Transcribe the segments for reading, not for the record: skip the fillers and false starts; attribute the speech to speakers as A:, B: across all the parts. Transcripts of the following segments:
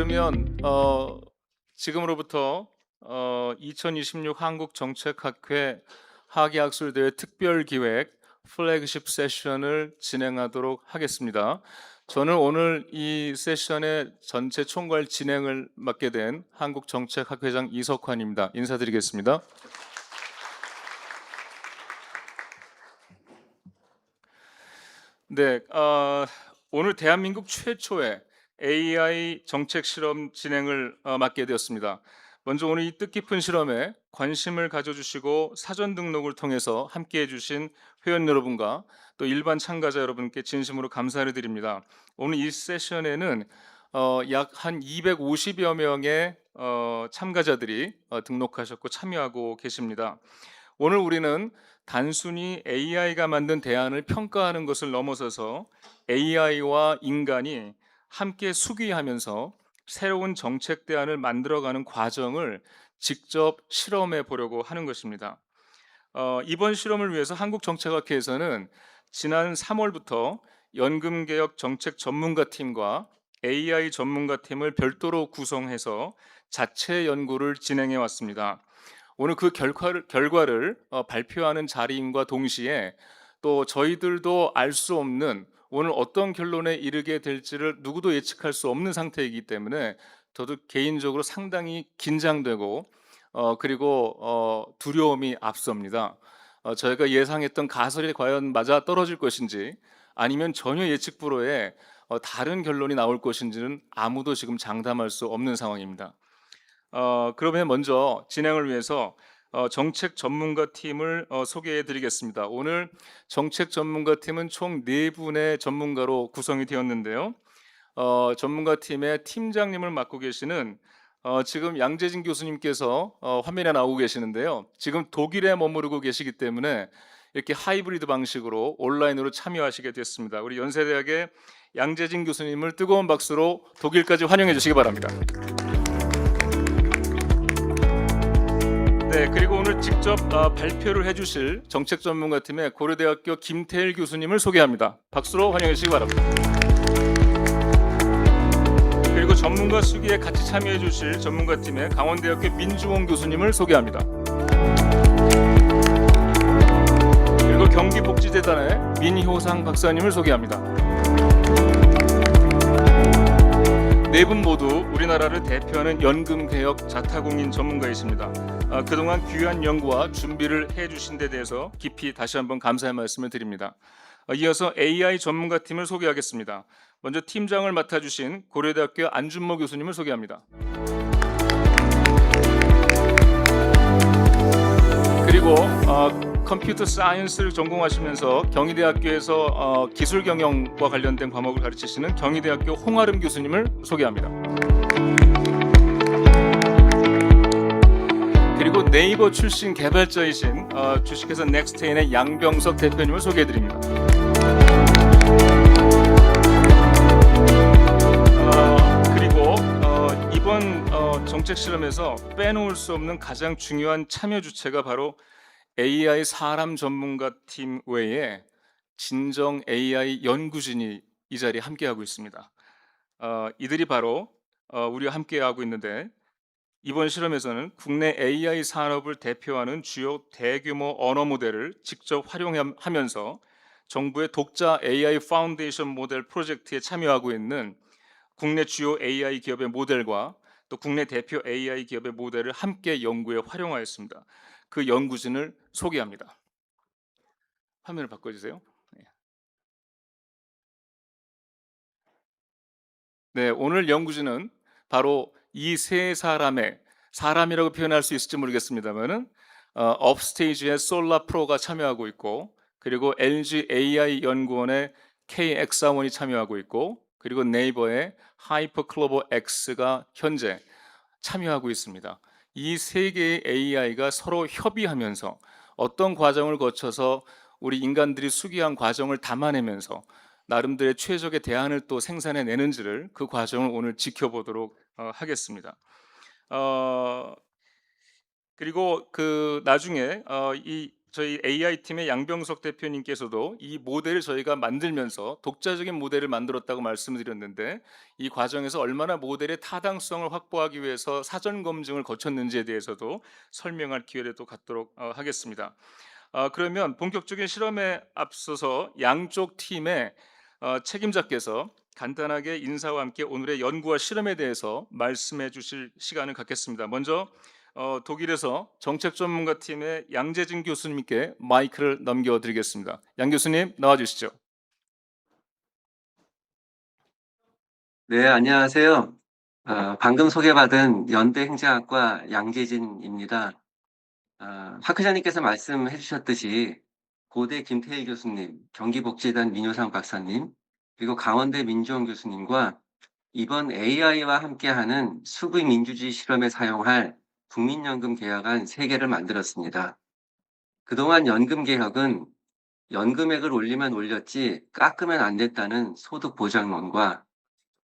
A: 그러면 지금으로부터 2026 한국정책학회 학예학술대회 특별기획 플래그십 세션을 진행하도록 하겠습니다. 저는 오늘 이 세션의 전체 총괄 진행을 맡게 된 한국정책학회장 이석환입니다. 인사드리겠습니다. 네, 오늘 대한민국 최초의 AI 정책 실험 진행을 맡게 되었습니다. 먼저 오늘 이 뜻깊은 실험에 관심을 가져주시고 사전 등록을 통해서 함께해 주신 회원 여러분과 또 일반 참가자 여러분께 진심으로 감사를 드립니다. 오늘 이 세션에는 약 한 250여 명의 참가자들이 등록하셨고 참여하고 계십니다. 오늘 우리는 단순히 AI가 만든 대안을 평가하는 것을 넘어서서 AI와 인간이 함께 수기하면서 새로운 정책 대안을 만들어가는 과정을 직접 실험해 보려고 하는 것입니다. 이번 실험을 위해서 한국정책학회에서는 지난 3월부터 연금개혁 정책 전문가팀과 AI 전문가팀을 별도로 구성해서 자체 연구를 진행해 왔습니다. 오늘 그 결과를 발표하는 자리임과 동시에 또 저희들도 알 수 없는 오늘 어떤 결론에 이르게 될지를 누구도 예측할 수 없는 상태이기 때문에 저도 개인적으로 상당히 긴장되고 그리고 두려움이 앞섭니다. 저희가 예상했던 가설이 과연 맞아 떨어질 것인지 아니면 전혀 예측 불허의 다른 결론이 나올 것인지는 아무도 지금 장담할 수 없는 상황입니다. 그러면 먼저 진행을 위해서 정책 전문가 팀을 소개해 드리겠습니다. 오늘 정책 전문가 팀은 총 4분의 전문가로 구성이 되었는데요. 전문가 팀의 팀장님을 맡고 계시는 지금 양재진 교수님께서 화면에 나오고 계시는데요. 지금 독일에 머무르고 계시기 때문에 이렇게 하이브리드 방식으로 온라인으로 참여하시게 됐습니다. 우리 연세대학의 양재진 교수님을 뜨거운 박수로 독일까지 환영해 주시기 바랍니다. 네, 그리고 오늘 직접 발표를 해주실 정책 전문가팀의 고려대학교 김태일 교수님을 소개합니다. 박수로 환영해 주시기 바랍니다. 그리고 전문가 수기에 같이 참여해 주실 전문가팀의 강원대학교 민주홍 교수님을 소개합니다. 그리고 경기복지재단의 민효상 박사님을 소개합니다. 4분 모두 우리나라를 대표하는 연금개혁 자타공인 전문가이십니다. 그동안 귀한 연구와 준비를 해주신 데 대해서 깊이 다시 한번 감사의 말씀을 드립니다. 이어서 AI 전문가팀을 소개하겠습니다. 먼저 팀장을 맡아주신 고려대학교 안준모 교수님을 소개합니다. 그리고 컴퓨터 사이언스를 전공하시면서 경희대학교에서 기술경영과 관련된 과목을 가르치시는 경희대학교 홍아름 교수님을 소개합니다. 그리고 네이버 출신 개발자이신 주식회사 넥스테인의 양병석 대표님을 소개해드립니다. 그리고 이번 정책 실험에서 빼놓을 수 없는 가장 중요한 참여 주체가 바로 AI 사람 전문가 팀 외에 진정 AI 연구진이 이 자리에 함께하고 있습니다. 이들이 바로 우리와 함께하고 있는데 이번 실험에서는 국내 AI 산업을 대표하는 주요 대규모 언어 모델을 직접 활용하면서 정부의 독자 AI 파운데이션 모델 프로젝트에 참여하고 있는 국내 주요 AI 기업의 모델과 또 국내 대표 AI 기업의 모델을 함께 연구에 활용하였습니다. 그 연구진을 소개합니다. 화면을 바꿔주세요. 네, 오늘 연구진은 바로 이 세 사람이라고 표현할 수 있을지 모르겠습니다만은 업스테이지의 솔라 프로가 참여하고 있고, 그리고 LG AI 연구원의 KX4원이 참여하고 있고, 그리고 네이버의 하이퍼클로버 X가 현재 참여하고 있습니다. 이 세 개의 AI가 서로 협의하면서 어떤 과정을 거쳐서 우리 인간들이 수기한 과정을 담아내면서 나름대로의 최적의 대안을 또 생산해내는지를 그 과정을 오늘 지켜보도록 하겠습니다. 그리고 그 나중에 이 저희 AI 팀의 양병석 대표님께서도 이 모델을 저희가 만들면서 독자적인 모델을 만들었다고 말씀을 드렸는데, 이 과정에서 얼마나 모델의 타당성을 확보하기 위해서 사전 검증을 거쳤는지에 대해서도 설명할 기회를 또 갖도록 하겠습니다. 그러면 본격적인 실험에 앞서서 양쪽 팀의 책임자께서 간단하게 인사와 함께 오늘의 연구와 실험에 대해서 말씀해 주실 시간을 갖겠습니다. 먼저 독일에서 정책 전문가 팀의 양재진 교수님께 마이크를 넘겨드리겠습니다. 양 교수님 나와 주시죠.
B: 네, 안녕하세요. 방금 소개받은 연대행정학과 양재진입니다. 학회장님께서 말씀해 주셨듯이 고대 김태일 교수님, 경기복지단 민효상 박사님, 그리고 강원대 민주원 교수님과 이번 AI와 함께하는 수구의 민주주의 실험에 사용할 국민연금 개혁안 3개를 만들었습니다. 그동안 연금 개혁은 연금액을 올리면 올렸지 깎으면 안 됐다는 소득 보장론과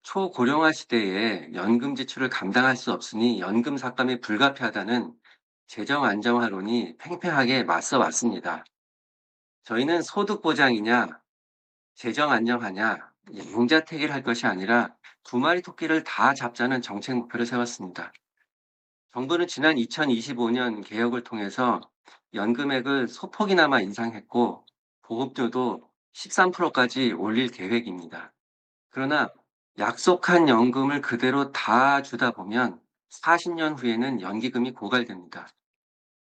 B: 초고령화 시대에 연금 지출을 감당할 수 없으니 연금 삭감이 불가피하다는 재정 안정화론이 팽팽하게 맞서 왔습니다. 저희는 소득 보장이냐, 재정 안정화냐, 양자택일 할 것이 아니라 두 마리 토끼를 다 잡자는 정책 목표를 세웠습니다. 정부는 지난 2025년 개혁을 통해서 연금액을 소폭이나마 인상했고 보험료도 13%까지 올릴 계획입니다. 그러나 약속한 연금을 그대로 다 주다 보면 40년 후에는 연기금이 고갈됩니다.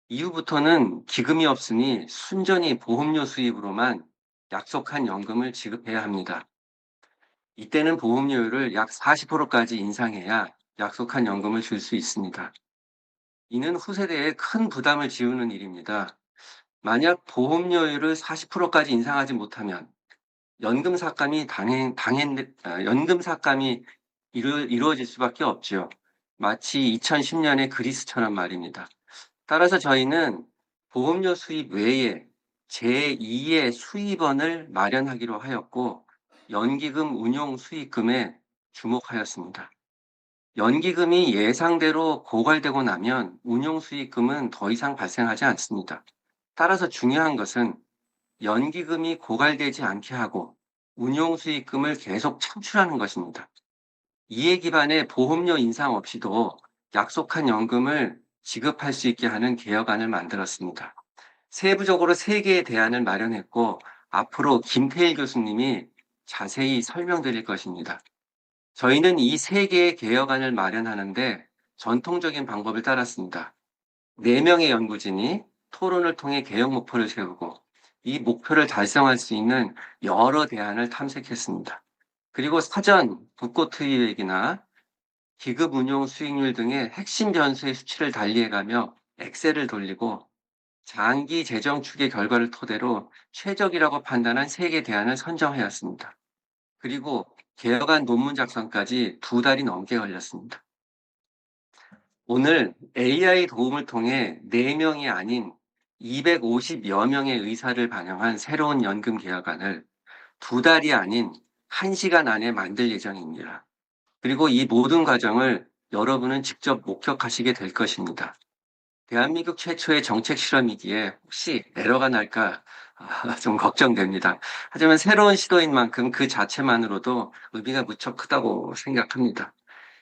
B: 이후부터는 기금이 없으니 순전히 보험료 수입으로만 약속한 연금을 지급해야 합니다. 이때는 보험료율을 약 40%까지 인상해야 약속한 연금을 줄 수 있습니다. 이는 후세대에 큰 부담을 지우는 일입니다. 만약 보험료율을 40%까지 인상하지 못하면 연금 삭감이 연금 삭감이 이루어질 수밖에 없죠. 마치 2010년의 그리스처럼 말입니다. 따라서 저희는 보험료 수입 외에 제2의 수입원을 마련하기로 하였고, 연기금 운용 수익금에 주목하였습니다. 연기금이 예상대로 고갈되고 나면 운용 수익금은 더 이상 발생하지 않습니다. 따라서 중요한 것은 연기금이 고갈되지 않게 하고 운용 수익금을 계속 창출하는 것입니다. 이에 기반의 보험료 인상 없이도 약속한 연금을 지급할 수 있게 하는 개혁안을 만들었습니다. 세부적으로 3개의 대안을 마련했고 앞으로 김태일 교수님이 자세히 설명드릴 것입니다. 저희는 이 3개의 개혁안을 마련하는데 전통적인 방법을 따랐습니다. 4명의 연구진이 토론을 통해 개혁 목표를 세우고 이 목표를 달성할 수 있는 여러 대안을 탐색했습니다. 그리고 사전 국고 투입액이나 기금 운용 수익률 등의 핵심 변수의 수치를 달리해가며 엑셀을 돌리고 장기 재정 추계 결과를 토대로 최적이라고 판단한 3개 대안을 선정하였습니다. 그리고 개혁안 논문 작성까지 2달이 넘게 걸렸습니다. 오늘 AI 도움을 통해 4명이 아닌 250여 명의 의사를 반영한 새로운 연금 개혁안을 2달이 아닌 1시간 안에 만들 예정입니다. 그리고 이 모든 과정을 여러분은 직접 목격하시게 될 것입니다. 대한민국 최초의 정책 실험이기에 혹시 에러가 날까 좀 걱정됩니다. 하지만 새로운 시도인 만큼 그 자체만으로도 의미가 무척 크다고 생각합니다.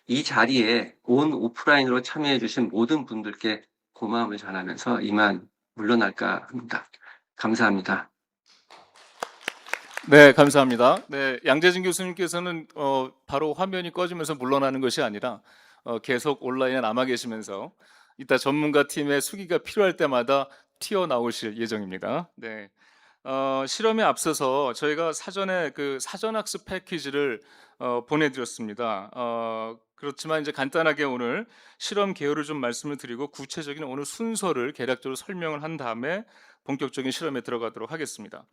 B: 이 자리에 온 오프라인으로 참여해 주신 모든 분들께 고마움을 전하면서 이만 물러날까 합니다. 감사합니다.
A: 네, 감사합니다. 네, 양재진 교수님께서는 바로 화면이 꺼지면서 물러나는 것이 아니라 계속 온라인에 남아 계시면서 이따 전문가 팀의 수기가 필요할 때마다 튀어나오실 예정입니다. 네. 실험에 앞서서 저희가 사전에 그 사전학습 패키지를 보내드렸습니다. 그렇지만 이제 간단하게 오늘 실험 개요를 좀 말씀을 드리고 구체적인 오늘 순서를 개략적으로 설명을 한 다음에 본격적인 실험에 들어가도록 하겠습니다.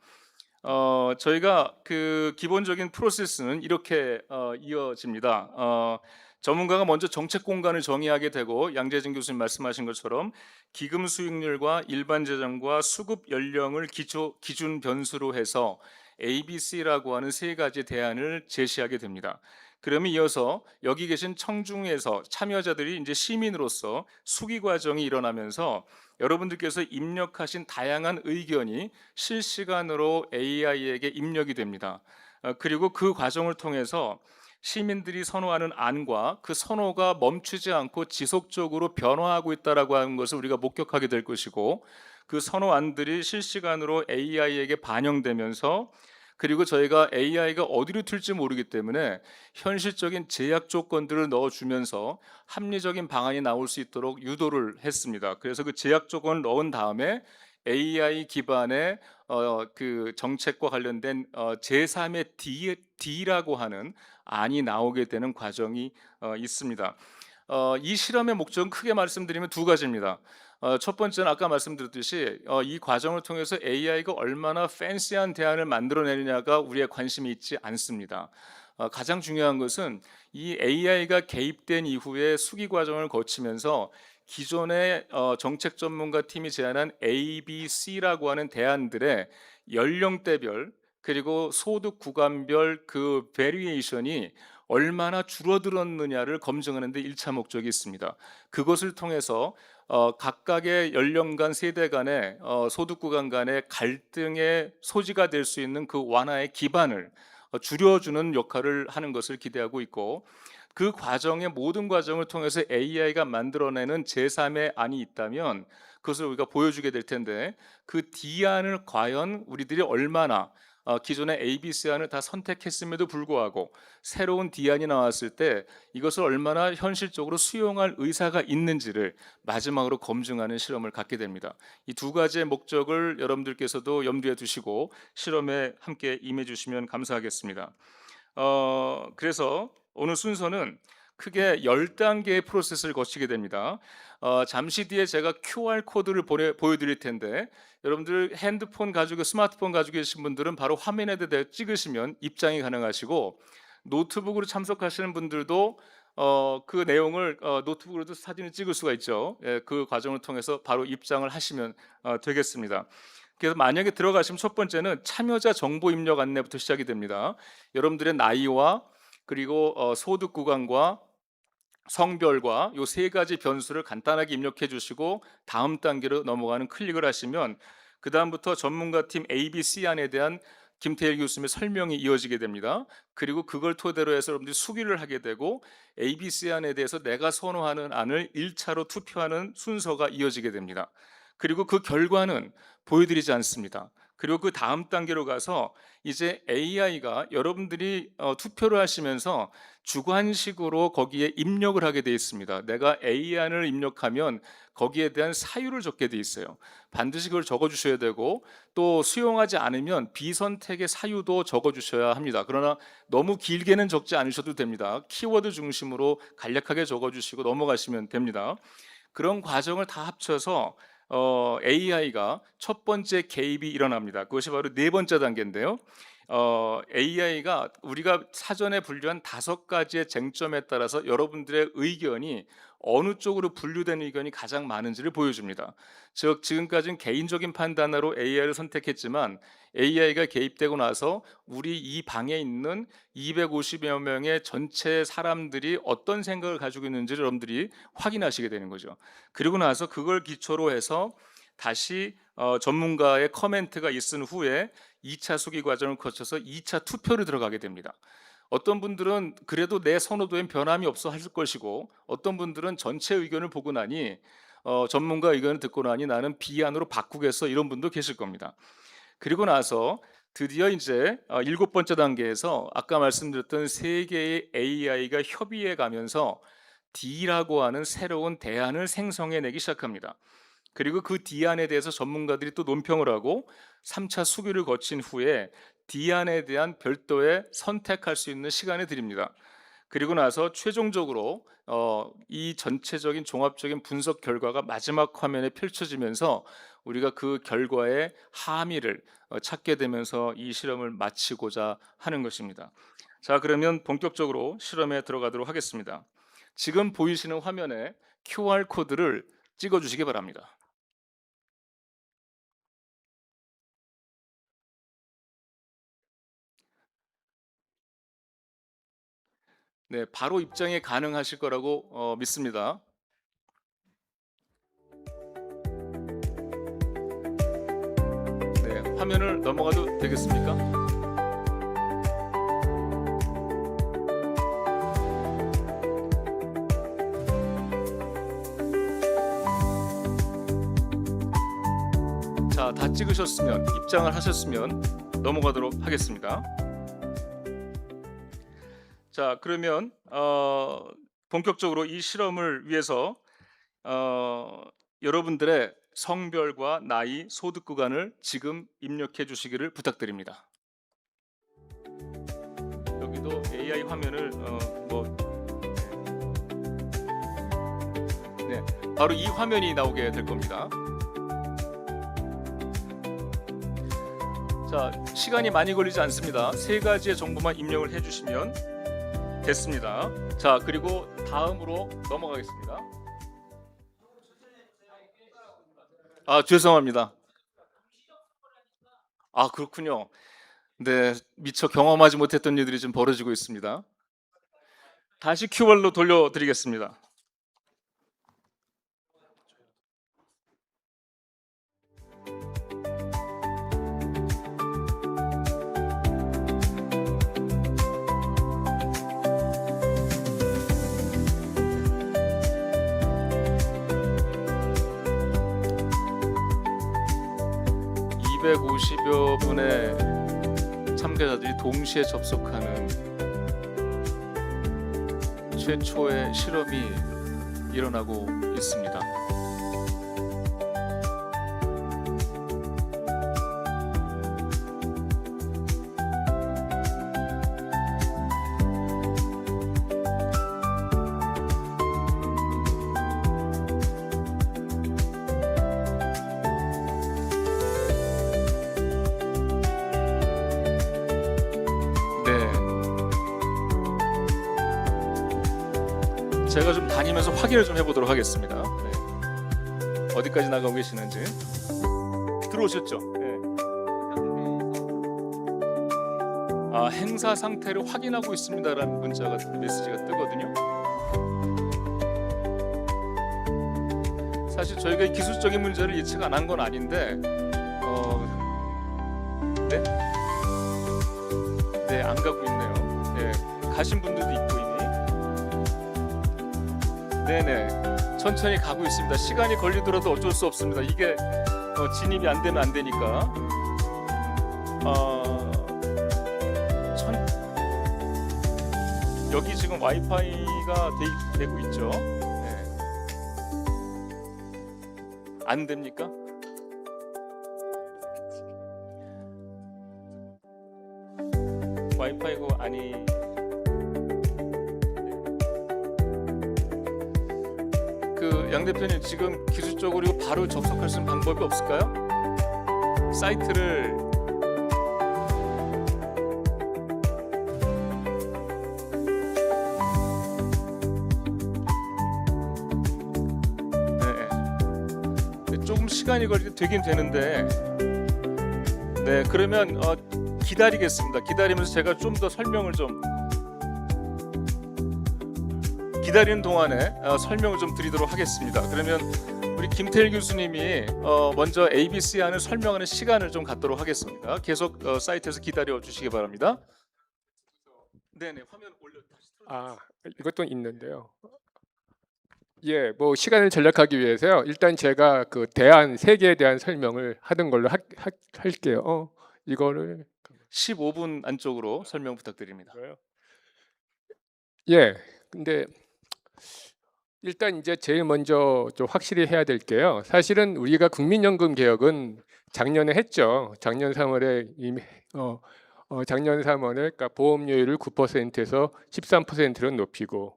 A: 저희가 그 기본적인 프로세스는 이렇게 이어집니다. 전문가가 먼저 정책 공간을 정의하게 되고, 양재진 교수님 말씀하신 것처럼 기금 수익률과 일반 재정과 수급 연령을 기준 변수로 해서 ABC라고 하는 3가지 대안을 제시하게 됩니다. 그러면 이어서 여기 계신 청중에서 참여자들이 이제 시민으로서 수기 과정이 일어나면서 여러분들께서 입력하신 다양한 의견이 실시간으로 AI에게 입력이 됩니다. 그리고 그 과정을 통해서 시민들이 선호하는 안과 그 선호가 멈추지 않고 지속적으로 변화하고 있다라고 하는 것을 우리가 목격하게 될 것이고, 그 선호안들이 실시간으로 AI에게 반영되면서, 그리고 저희가 AI가 어디로 튈지 모르기 때문에 현실적인 제약 조건들을 넣어주면서 합리적인 방안이 나올 수 있도록 유도를 했습니다. 그래서 그 제약 조건을 넣은 다음에 AI 기반의 그 정책과 관련된 제3의 D라고 하는 안이 나오게 되는 과정이 있습니다. 이 실험의 목적은 크게 말씀드리면 두 가지입니다. 첫 번째는 아까 말씀드렸듯이 이 과정을 통해서 AI가 얼마나 팬시한 대안을 만들어내느냐가 우리의 관심이 있지 않습니다. 가장 중요한 것은 이 AI가 개입된 이후에 수기 과정을 거치면서 기존의 정책 전문가 팀이 제안한 ABC라고 하는 대안들의 연령대별 그리고 소득 구간별 그 베리에이션이 얼마나 줄어들었느냐를 검증하는 데 1차 목적이 있습니다. 그것을 통해서 각각의 연령 간 세대 간의 소득 구간 간의 갈등의 소지가 될 수 있는 그 완화의 기반을 줄여주는 역할을 하는 것을 기대하고 있고, 그 과정의 모든 과정을 통해서 AI가 만들어내는 제3의 안이 있다면 그것을 우리가 보여주게 될 텐데, 그 D안을 과연 우리들이 얼마나 기존의 ABC 안을 다 선택했음에도 불구하고 새로운 D안이 나왔을 때 이것을 얼마나 현실적으로 수용할 의사가 있는지를 마지막으로 검증하는 실험을 갖게 됩니다. 이 두 가지의 목적을 여러분들께서도 염두에 두시고 실험에 함께 임해 주시면 감사하겠습니다. 그래서 오늘 순서는 크게 10단계의 프로세스를 거치게 됩니다. 잠시 뒤에 제가 QR 코드를 보여드릴 텐데, 여러분들 핸드폰 가지고 스마트폰 가지고 계신 분들은 바로 화면에다 찍으시면 입장이 가능하시고, 노트북으로 참석하시는 분들도 그 내용을 노트북으로도 사진을 찍을 수가 있죠. 예, 그 과정을 통해서 바로 입장을 하시면 되겠습니다. 그래서 만약에 들어가시면 첫 번째는 참여자 정보 입력 안내부터 시작이 됩니다. 여러분들의 나이와 그리고 소득 구간과 성별과 요 세 가지 변수를 간단하게 입력해 주시고 다음 단계로 넘어가는 클릭을 하시면 그다음부터 전문가 팀 ABC 안에 대한 김태일 교수님의 설명이 이어지게 됩니다. 그리고 그걸 토대로 해서 여러분들이 수기를 하게 되고 ABC 안에 대해서 내가 선호하는 안을 1차로 투표하는 순서가 이어지게 됩니다. 그리고 그 결과는 보여드리지 않습니다. 그리고 그 다음 단계로 가서 이제 AI가 여러분들이 투표를 하시면서 주관식으로 거기에 입력을 하게 되어 있습니다. 내가 A안을 입력하면 거기에 대한 사유를 적게 되어 있어요. 반드시 그걸 적어 주셔야 되고, 또 수용하지 않으면 비선택의 사유도 적어 주셔야 합니다. 그러나 너무 길게는 적지 않으셔도 됩니다. 키워드 중심으로 간략하게 적어 주시고 넘어가시면 됩니다. 그런 과정을 다 합쳐서 AI가 첫 번째 개입이 일어납니다. 그것이 바로 네 번째 단계인데요. AI가 우리가 사전에 분류한 5가지의 쟁점에 따라서 여러분들의 의견이 어느 쪽으로 분류된 의견이 가장 많은지를 보여줍니다. 즉 지금까지는 개인적인 판단으로 AI를 선택했지만, AI가 개입되고 나서 우리 이 방에 있는 250여 명의 전체 사람들이 어떤 생각을 가지고 있는지를 여러분들이 확인하시게 되는 거죠. 그리고 나서 그걸 기초로 해서 다시 전문가의 커멘트가 있은 후에 2차 수기 과정을 거쳐서 2차 투표를 들어가게 됩니다. 어떤 분들은 그래도 내 선호도엔 변함이 없어 하실 것이고, 어떤 분들은 전체 의견을 보고 나니 전문가 의견을 듣고 나니 나는 B안으로 바꾸겠어, 이런 분도 계실 겁니다. 그리고 나서 드디어 이제 7번째 단계에서 아까 말씀드렸던 세 개의 AI가 협의해 가면서 D라고 하는 새로운 대안을 생성해내기 시작합니다. 그리고 그 D안에 대해서 전문가들이 또 논평을 하고 3차 수기를 거친 후에 D안에 대한 별도의 선택할 수 있는 시간을 드립니다. 그리고 나서 최종적으로 이 전체적인 종합적인 분석 결과가 마지막 화면에 펼쳐지면서 우리가 그 결과의 함의를 찾게 되면서 이 실험을 마치고자 하는 것입니다. 자, 그러면 본격적으로 실험에 들어가도록 하겠습니다. 지금 보이시는 화면에 QR 코드를 찍어 주시기 바랍니다. 네, 바로 입장이 가능하실 거라고 믿습니다. 네, 화면을 넘어가도 되겠습니까? 자, 다 찍으셨으면, 입장을 하셨으면 넘어가도록 하겠습니다. 자, 그러면 본격적으로 이 실험을 위해서 여러분들의 성별과 나이, 소득 구간을 지금 입력해 주시기를 부탁드립니다. 여기도 AI 화면을 네, 바로 이 화면이 나오게 될 겁니다. 자, 시간이 많이 걸리지 않습니다. 세 가지의 정보만 입력을 해주시면 됐습니다. 자, 그리고 다음으로 넘어가겠습니다. 아, 죄송합니다. 아, 그렇군요. 네, 미처 경험하지 못했던 일들이 좀 벌어지고 있습니다. 다시 큐발로 돌려드리겠습니다. (250여) 분의 참가자들이 동시에 접속하는 최초의 실험이 일어나고 있습니다. 네, 제가 좀 다니면서 확인을 좀 해보도록 하겠습니다. 네. 어디까지 나가고 계시는지. 들어오셨죠? 네. 아, 행사 상태를 확인하고 있습니다라는 메시지가 뜨거든요. 사실 저희가 이 기술적인 문제를 예측 안 한 건 아닌데, 네? 네, 안 가고 있네요. 네, 가신 분들도 있고 이미. 네네, 천천히 가고 있습니다. 시간이 걸리더라도 어쩔 수 없습니다. 이게 진입이 안 되면 안 되니까. 여기 지금 와이파이가 되고 있죠. 네. 안 됩니까? 와이파이가 아니. 그 양 대표님, 지금 기술적으로 이거 바로 접속할 수 있는 방법이 없을까요? 사이트를 네. 조금 시간이 되긴 되는데, 네, 그러면 기다리겠습니다. 기다리면서 제가 좀 더 설명을 좀 기다리는 동안에 설명을 좀 드리도록 하겠습니다. 그러면 우리 김태일 교수님이 먼저 ABC안을 설명하는 시간을 좀 갖도록 하겠습니다. 계속 사이트에서 기다려 주시기 바랍니다. 네네, 화면 올려 다시 틀어주세요.
C: 이것도 있는데요. 예, 뭐 시간을 절약하기 위해서요. 일단 제가 그 세계에 대한 설명을 하는 걸로 할게요. 이거를
A: 15분 안쪽으로 설명 부탁드립니다.
C: 예, 근데 일단 이제 제일 먼저 좀 확실히 해야 될 게요. 사실은 우리가 국민연금 개혁은 작년에 했죠. 작년 3월에 이미 작년 3월에 그러니까 보험료율을 9%에서 13%로 높이고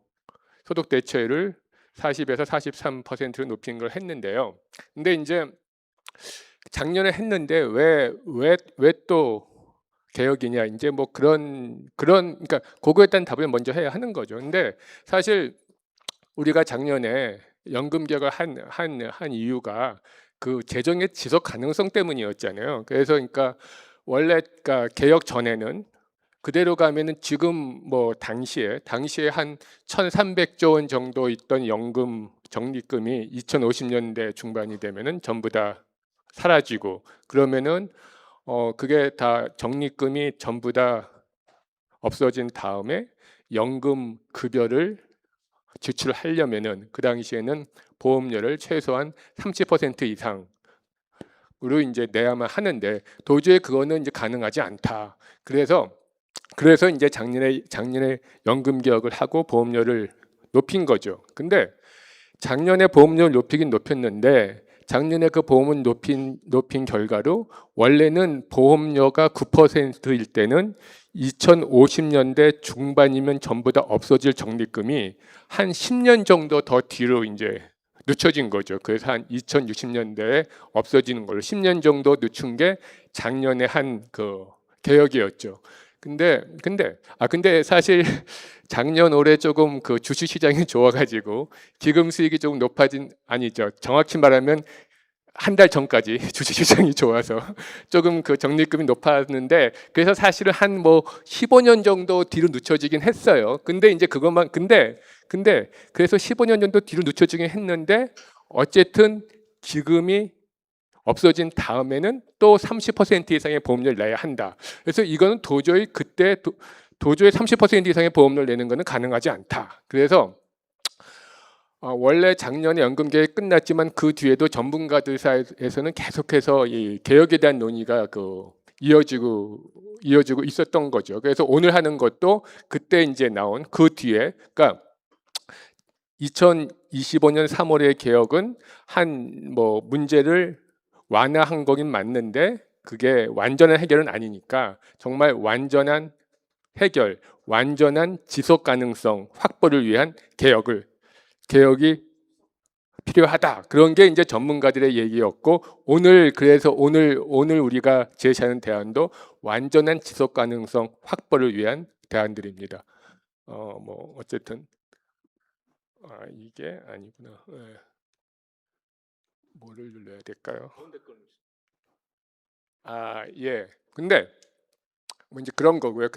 C: 소득 대체율을 40에서 43%로 높이는 걸 했는데요. 근데 이제 작년에 했는데 왜 또 개혁이냐, 이제 뭐 그런 그러니까 그거에 대한 답을 먼저 해야 하는 거죠. 근데 사실 우리가 작년에 연금 개혁을 한 이유가 그 재정의 지속 가능성 때문이었잖아요. 그래서 그러니까 원래 그러니까 개혁 전에는 그대로 가면은 지금 뭐 당시에 한 1,300조 원 정도 있던 연금 적립금이 2050년대 중반이 되면은 전부 다 사라지고, 그러면은 그게 다 적립금이 전부 다 없어진 다음에 연금 급여를 지출하려면은 그 당시에는 보험료를 최소한 30% 이상으로 이제 내야만 하는데, 도저히 그거는 이제 가능하지 않다. 그래서 이제 작년에 연금 개혁을 하고 보험료를 높인 거죠. 근데 작년에 보험료를 높이긴 높였는데, 작년에 그 보험을 높인 결과로 원래는 보험료가 9%일 때는 2050년대 중반이면 전부 다 없어질 적립금이 한 10년 정도 더 뒤로 이제 늦춰진 거죠. 그래서 한 2060년대에 없어지는 걸로 10년 정도 늦춘 게 작년에 한 그 개혁이었죠. 근데 사실 작년 올해 조금 그 주식 시장이 좋아가지고 기금 수익이 조금 아니죠. 정확히 말하면 한 달 전까지 주식 시장이 좋아서 조금 그 적립금이 높았는데, 그래서 사실은 한 뭐 15년 정도 뒤로 늦춰지긴 했어요. 근데 그래서 15년 정도 뒤로 늦춰지긴 했는데, 어쨌든 기금이 없어진 다음에는 또 30% 이상의 보험료를 내야 한다. 그래서 이거는 도저히 30% 이상의 보험료를 내는 것은 가능하지 않다. 그래서 원래 작년에 연금 개혁이 끝났지만 그 뒤에도 전문가들 사이에서는 계속해서 이 개혁에 대한 논의가 이어지고 있었던 거죠. 그래서 오늘 하는 것도 그때 이제 나온 그 뒤에, 그러니까 2025년 3월의 개혁은 한 뭐 문제를 완화한 거긴 맞는데, 그게 완전한 해결은 아니니까 정말 완전한 해결, 완전한 지속 가능성 확보를 위한 개혁이 필요하다. 그런 게 이제 전문가들의 얘기였고, 그래서 오늘 우리가 제시하는 대안도 완전한 지속 가능성 확보를 위한 대안들입니다. 뭐 어쨌든 이게 아니구나. 뭐를 눌러야 될까요? 예. 근데 뭐 이제 그런 거고요.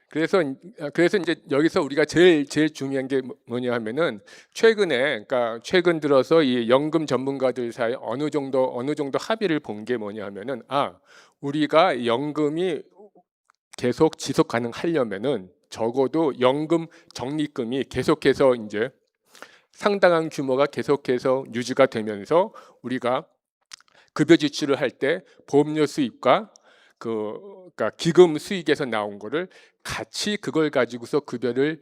C: 그래서 이제 여기서 우리가 제일 중요한 게 뭐냐 하면은, 그러니까 최근 들어서 이 연금 전문가들 사이 어느 정도 합의를 본 게 뭐냐 하면은, 우리가 연금이 계속 지속 가능하려면은 적어도 연금 적립금이 계속해서 이제 상당한 규모가 계속해서 유지가 되면서 우리가 급여 지출을 할 때 보험료 수입과 그러니까 기금 수익에서 나온 거를 같이 그걸 가지고서 급여를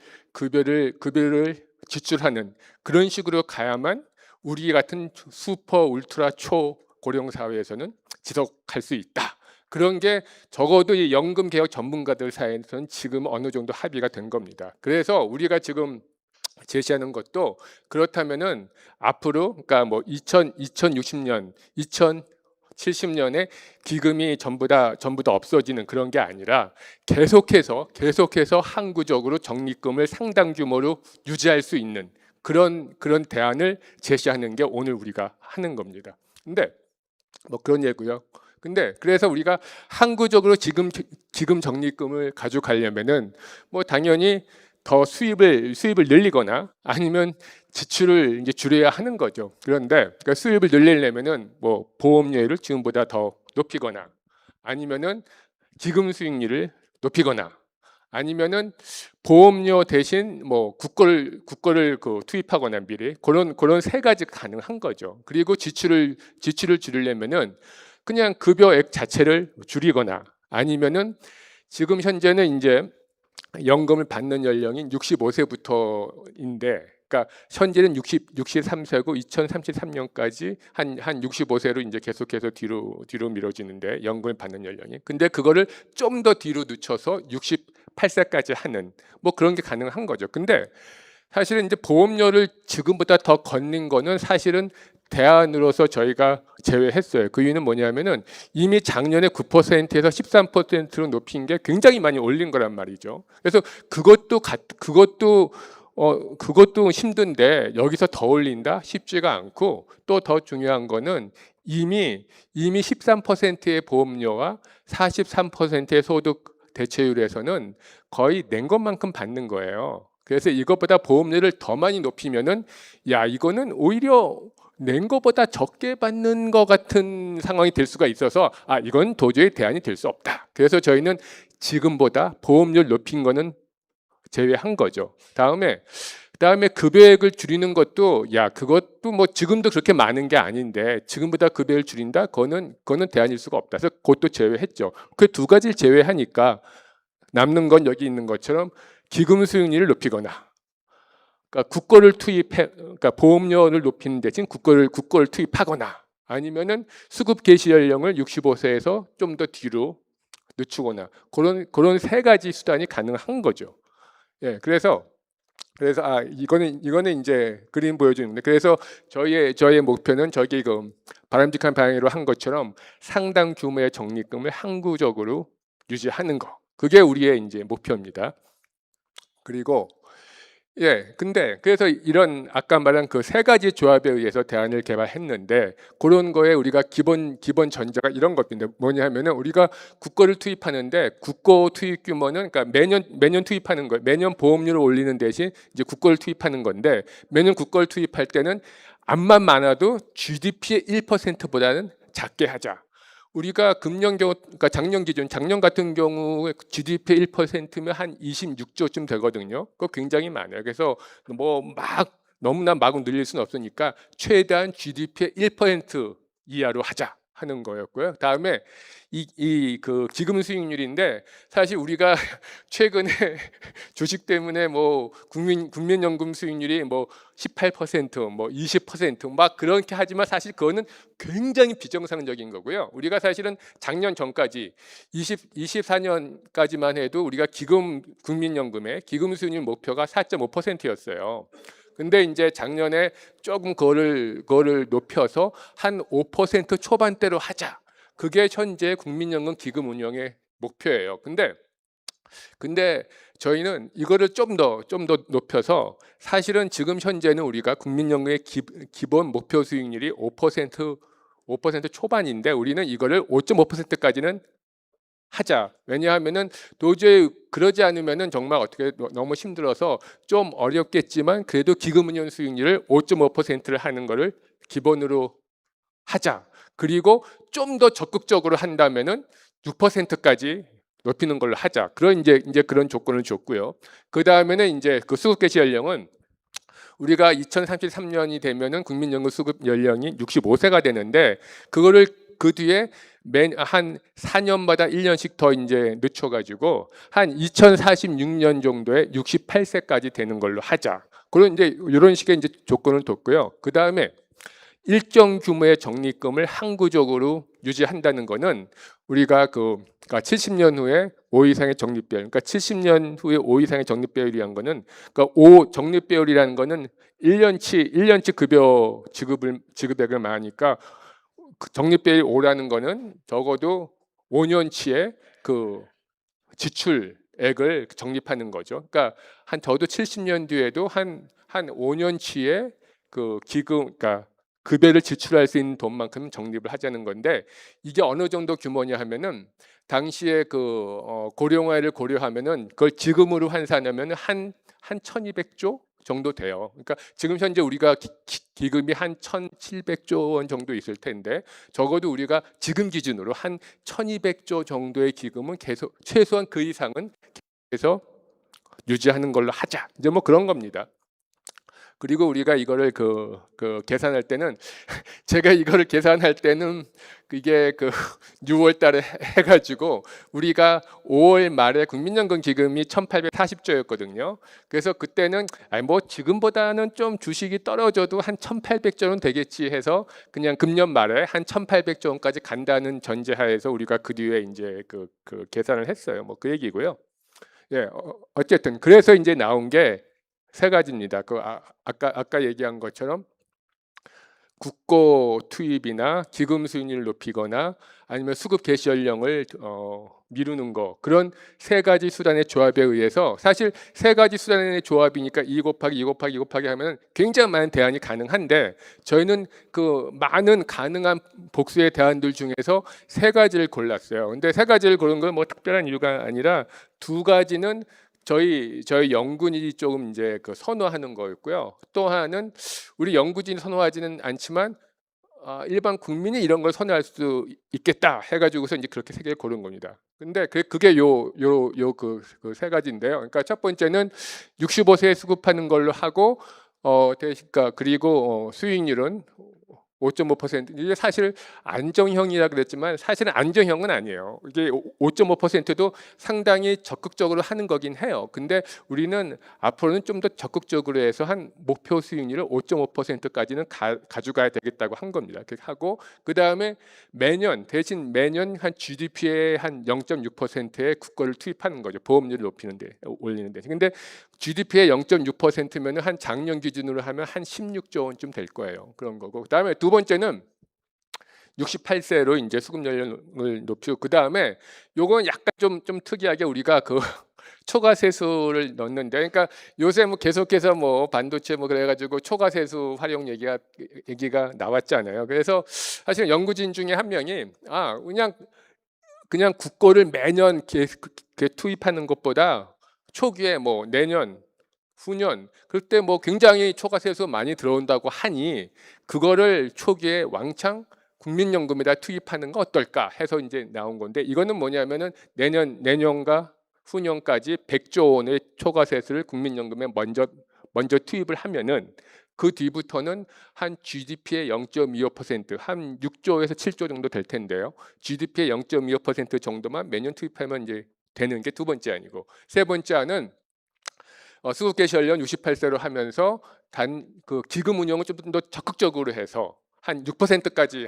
C: 지출하는 그런 식으로 가야만 우리 같은 슈퍼 울트라 초 고령 사회에서는 지속할 수 있다. 그런 게 적어도 이 연금 개혁 전문가들 사이에서는 지금 어느 정도 합의가 된 겁니다. 그래서 우리가 지금 제시하는 것도 그렇다면은 앞으로, 그러니까 뭐 2060년, 2070년에 기금이 전부 다 없어지는 그런 게 아니라 계속해서 항구적으로 적립금을 상당 규모로 유지할 수 있는 그런 대안을 제시하는 게 오늘 우리가 하는 겁니다. 근데 뭐 그런 얘고요. 그래서 우리가 항구적으로 지금 적립금을 가져가려면은 뭐 당연히 더 수입을 늘리거나 아니면 지출을 이제 줄여야 하는 거죠. 그런데 그러니까 수입을 늘리려면은 뭐 보험료를 지금보다 더 높이거나, 아니면은 기금 수익률을 높이거나, 아니면은 보험료 대신 뭐 국고를 투입하거나 미리 그런 세 가지 가능한 거죠. 그리고 지출을 줄이려면은 그냥 급여액 자체를 줄이거나, 아니면은 지금 현재는 이제 연금을 받는 연령이 65세부터인데, 그러니까 현재는 63세고 2033년까지 한 65세로 이제 계속해서 뒤로 미뤄지는데, 연금을 받는 연령이. 근데 그거를 좀 더 뒤로 늦춰서 68세까지 하는 뭐 그런 게 가능한 거죠. 근데 사실은 이제 보험료를 지금보다 더 걷는 거는 사실은 대안으로서 저희가 제외했어요. 그 이유는 뭐냐면은 이미 작년에 9%에서 13%로 높인 게 굉장히 많이 올린 거란 말이죠. 그래서 그것도 힘든데 여기서 더 올린다? 쉽지가 않고, 또 더 중요한 거는 이미 13%의 보험료와 43%의 소득 대체율에서는 거의 낸 것만큼 받는 거예요. 그래서 이것보다 보험료를 더 많이 높이면은 야 이거는 오히려 낸 것보다 적게 받는 것 같은 상황이 될 수가 있어서 아 이건 도저히 대안이 될 수 없다. 그래서 저희는 지금보다 보험료를 높인 거는 제외한 거죠. 그다음에 급여액을 줄이는 것도 야 그것도 뭐 지금도 그렇게 많은 게 아닌데 지금보다 급여를 줄인다? 그거는 대안일 수가 없다. 그래서 그것도 제외했죠. 그 두 가지를 제외하니까 남는 건 여기 있는 것처럼 기금 수익률을 높이거나 그러니까 국고를 그러니까 보험료를 높이는 대신 국고를 투입하거나 아니면은 수급 개시 연령을 65세에서 좀 더 뒤로 늦추거나 그런 세 가지 수단이 가능한 거죠. 예, 그래서 아 이거는 이제 그림 보여주는데 그래서 저희의 목표는 저기 그 바람직한 방향으로 한 것처럼 상당 규모의 적립금을 항구적으로 유지하는 거 그게 우리의 이제 목표입니다. 그리고 근데 그래서 이런 아까 말한 그 세 가지 조합에 의해서 대안을 개발했는데 그런 거에 우리가 기본 전제가 이런 것인데 뭐냐면은 우리가 국고를 투입하는데 국고 투입 규모는 그러니까 매년 투입하는 거예요. 매년 보험료를 올리는 대신 이제 국고를 투입하는 건데 매년 국고를 투입할 때는 암만 많아도 GDP의 1%보다는 작게 하자. 우리가 금년 경우, 그러니까 작년 같은 경우에 GDP 1%면 한 26조쯤 되거든요. 그거 굉장히 많아요. 그래서 뭐 막 너무나 마구 늘릴 수는 없으니까 최대한 GDP의 1% 이하로 하자 하는 거였고요. 다음에 그 기금 수익률인데 사실 우리가 최근에 주식 때문에 뭐 국민연금 수익률이 뭐 18%, 뭐 20%막 그렇게 하지만 사실 그거는 굉장히 비정상적인 거고요. 우리가 사실은 작년 전까지 24년까지만 해도 우리가 국민연금의 기금 수익률 목표가 4.5%였어요. 근데 이제 작년에 조금 그거를 높여서 한 5% 초반대로 하자. 그게 현재 국민연금 기금 운영의 목표예요. 근데 저희는 이거를 좀 더 높여서 사실은 지금 현재는 우리가 국민연금의 기본 목표 수익률이 5% 초반인데 우리는 이거를 5.5%까지는 하자. 왜냐하면은 도저히 그러지 않으면은 정말 어떻게 너무 힘들어서 좀 어렵겠지만 그래도 기금운용 수익률을 5.5%를 하는 거를 기본으로 하자. 그리고 좀 더 적극적으로 한다면은 6%까지 높이는 걸로 하자. 그런 이제 그런 조건을 줬고요. 그 다음에는 이제 그 수급 개시 연령은 우리가 2033년이 되면은 국민연금 수급 연령이 65세가 되는데 그거를 그 뒤에 한 4년마다 1년씩 더 이제 늦춰가지고 한 2046년 정도에 68세까지 되는 걸로 하자. 그런 이제 이런 식의 이제 조건을 뒀고요. 그 다음에 일정 규모의 적립금을 항구적으로 유지한다는 것은 우리가 그러니까 70년 후에 5 이상의 적립배율, 그러니까 70년 후에 5 이상의 적립배율이란 거는 그러니까 5 적립배율이라는 거는 1년치 급여 지급액을 말하니까 그 적립배율 5라는 거는 적어도 5년치의 그 지출액을 적립하는 거죠. 그러니까 한 저도 70년 뒤에도 한 5년치의 그 그러니까 급여를 지출할 수 있는 돈만큼 적립을 하자는 건데 이게 어느 정도 규모냐 하면은 당시에 그 고령화를 고려하면은 그걸 지금으로 환산하면 한 1,200조 정도 돼요. 그러니까 지금 현재 우리가 기금이 한 1,700조 원 정도 있을 텐데 적어도 우리가 지금 기준으로 한 1,200조 정도의 기금은 계속 최소한 그 이상은 계속 유지하는 걸로 하자. 이제 뭐 그런 겁니다. 그리고 우리가 이거를 그 계산할 때는 제가 이거를 계산할 때는 이게 그 6월 달에 해가지고 우리가 5월 말에 국민연금 기금이 1,840조였거든요. 그래서 그때는 아니 뭐 지금보다는 좀 주식이 떨어져도 한 1,800조는 되겠지 해서 그냥 금년 말에 한 1,800조 원까지 간다는 전제하에서 우리가 그 뒤에 이제 그 계산을 했어요. 뭐 그 얘기고요. 예, 어쨌든 그래서 이제 나온 게 세 가지입니다. 아까 얘기한 것처럼 국고 투입이나 기금 수익률을 높이거나 아니면 수급 개시 연령을 미루는 거, 그런 세 가지 수단의 조합에 의해서, 사실 세 가지 수단의 조합이니까 2 곱하기 2 곱하기 2 곱하기 하면 굉장히 많은 대안이 가능한데, 저희는 그 많은 가능한 복수의 대안들 중에서 세 가지를 골랐어요. 근데 세 가지를 고른 건 뭐 특별한 이유가 아니라, 두 가지는 저희 연구진이 조금 이제 그 선호하는 거였고요. 또 하나는 우리 연구진이 선호하지는 않지만 일반 국민이 이런 걸 선호할 수 있겠다 해가지고서 이제 그렇게 세 개를 고른 겁니다. 근데 그게 그 세 가지인데요. 그러니까 첫 번째는 65세에 수급하는 걸로 하고, 대시가 그리고 수익률은 5.5%. 이게 사실 안정형이라 그랬지만 사실은 안정형은 아니에요. 이게 5.5%도 상당히 적극적으로 하는 거긴 해요. 근데 우리는 앞으로는 좀 더 적극적으로 해서 한 목표 수익률을 5.5%까지는 가져가야 되겠다고 한 겁니다. 그렇게 하고, 그 다음에 대신 매년 한 GDP의 한 0.6%의 국고를 투입하는 거죠. 보험료를 올리는데. 근데 GDP의 0.6%면 한 작년 기준으로 하면 한 16조 원쯤 될 거예요. 그런 거고. 그다음에 두 번째는 68세로 이제 수급 연령을 높이고, 그다음에 요건 약간 좀 특이하게 우리가 그 초과세수를 넣는데, 그러니까 요새 뭐 계속해서 뭐 반도체 뭐 그래가지고 초과세수 활용 얘기가 나왔잖아요. 그래서 사실 연구진 중에 한 명이 그냥 국고를 매년 투입하는 것보다 초기에 뭐 내년, 후년 그때 뭐 굉장히 초과세수 많이 들어온다고 하니 그거를 초기에 왕창 국민연금에다 투입하는 거 어떨까 해서 이제 나온 건데, 이거는 뭐냐면은 내년과 후년까지 100조 원의 초과세수를 국민연금에 먼저 투입을 하면은 그 뒤부터는 한 GDP의 0.25%, 한 6조에서 7조 정도 될 텐데요. GDP의 0.25% 정도만 매년 투입하면 이제 되는 게 두 번째 안이고, 세 번째 안은 수급 개시 연령 68세로 하면서 그 기금 운용을 좀 더 적극적으로 해서 한 6%까지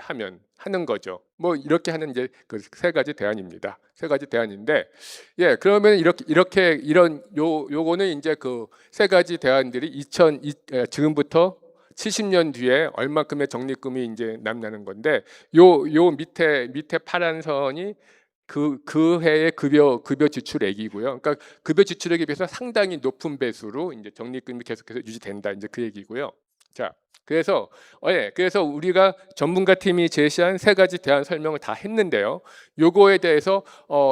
C: 하는 거죠. 뭐 이렇게 하는 이제 그 세 가지 대안입니다. 세 가지 대안인데, 예, 그러면 요거는 이제 그 세 가지 대안들이 지금부터 70년 뒤에 얼마큼의 적립금이 이제 남나는 건데, 요 밑에 파란 선이 그 해의 급여 지출액이고요. 그러니까 급여 지출액에 비해서 상당히 높은 배수로 이제 적립금이 계속해서 유지된다, 이제 그 얘기고요. 자, 그래서 우리가 전문가 팀이 제시한 세 가지 대안 설명을 다 했는데요. 요거에 대해서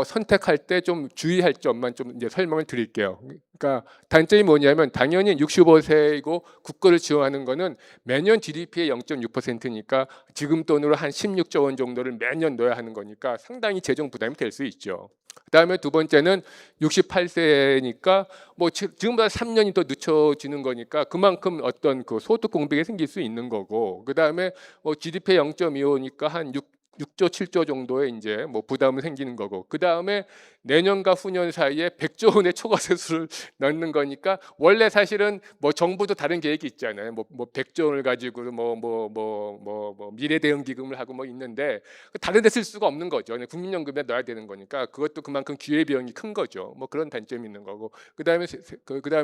C: 선택할 때 좀 주의할 점만 좀 이제 설명을 드릴게요. 그러니까 단점이 뭐냐면, 당연히 65세이고 국고를 지원하는 거는 매년 GDP의 0.6%니까 지금 돈으로 한 16조 원 정도를 매년 넣어야 하는 거니까 상당히 재정 부담이 될 수 있죠. 그다음에 두 번째는 68세니까 뭐 지금보다 3년이 더 늦춰지는 거니까 그만큼 어떤 그 소득 공백이 생길 수 있는 거고, 그다음에 뭐 GDP 0.25니까 한 6조 7조 정도의 이제 뭐 부담은 생기는 거고, 그다음에 내년과 후년 사이에 100조 원의 초과세수를 넣는 거니까, 원래 사실은 뭐 정부도 다른 계획이 있잖아요. 뭐 100조 원을 가지고 뭐 미래 대응 기금을 하고 뭐 있는데, 다른 데 쓸 수가 없는 거죠. 국민연금에 넣어야 되는 거니까 그것도 그만큼 기회 비용이 큰 거죠. 뭐 그런 단점이 있는 거고, 그다음에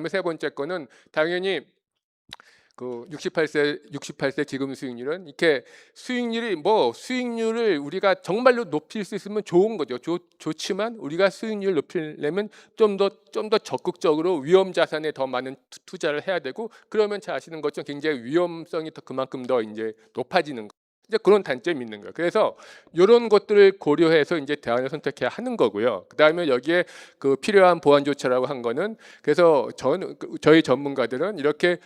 C: 세 번째 거는 당연히 그 68세 기금 수익률은 이렇게 수익률을 우리가 정말로 높일 수 있으면 좋은 거죠. 좋지만 우리가 수익률을 높이려면 좀 더 적극적으로 위험 자산에 더 많은 투자를 해야 되고, 그러면 잘 아시는 것처럼 굉장히 위험성이 그만큼 더 이제 높아지는 거. 이제 그런 단점이 있는 거예요. 그래서 이런 것들을 고려해서 이제 대안을 선택해야 하는 거고요. 그다음에 여기에 그 필요한 보완 조처라고 한 거는, 그래서 저희 전문가들은 이렇게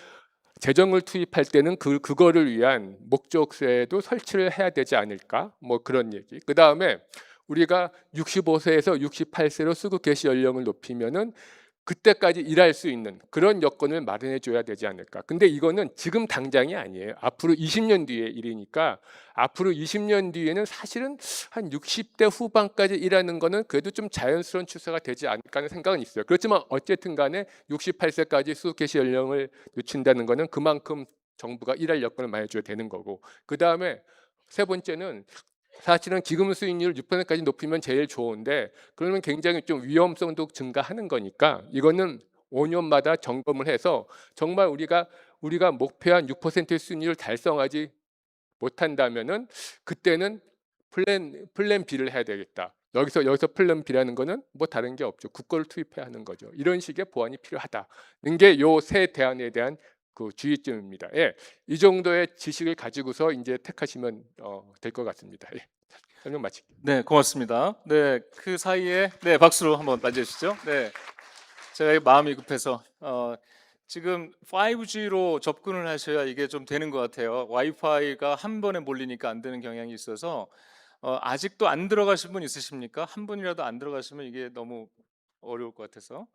C: 재정을 투입할 때는 그거를 위한 목적세도 설치를 해야 되지 않을까, 뭐 그런 얘기. 그 다음에 우리가 65세에서 68세로 수급 개시 연령을 높이면은 그때까지 일할 수 있는 그런 여건을 마련해 줘야 되지 않을까. 근데 이거는 지금 당장이 아니에요. 앞으로 20년 뒤의 일이니까, 앞으로 20년 뒤에는 사실은 한 60대 후반까지 일하는 거는 그래도 좀 자연스러운 추세가 되지 않을까 하는 생각은 있어요. 그렇지만 어쨌든 간에 68세까지 수급 개시 연령을 늦춘다는 거는 그만큼 정부가 일할 여건을 마련해 줘야 되는 거고, 그 다음에 세 번째는 사실은 기금 수익률 6%까지 높이면 제일 좋은데, 그러면 굉장히 좀 위험성도 증가하는 거니까 이거는 5년마다 점검을 해서 정말 우리가 목표한 6% 수익률을 달성하지 못한다면은 그때는 플랜 B를 해야 되겠다. 여기서 플랜 B라는 거는 뭐 다른 게 없죠. 국고를 투입해야 하는 거죠. 이런 식의 보완이 필요하다는 게 요 세 대안에 대한 그 주의점입니다. 예, 이 정도의 지식을 가지고서 이제 택하시면 될 것 같습니다. 예, 설명 마칠게요.
A: 네, 고맙습니다. 네, 그 사이에 네, 박수로 한번 맞이해주시죠. 네, 제가 마음이 급해서 지금 5G로 접근을 하셔야 이게 좀 되는 것 같아요. 와이파이가 한 번에 몰리니까 안 되는 경향이 있어서 아직도 안 들어가신 분 있으십니까? 한 분이라도 안 들어가시면 이게 너무 어려울 것 같아서.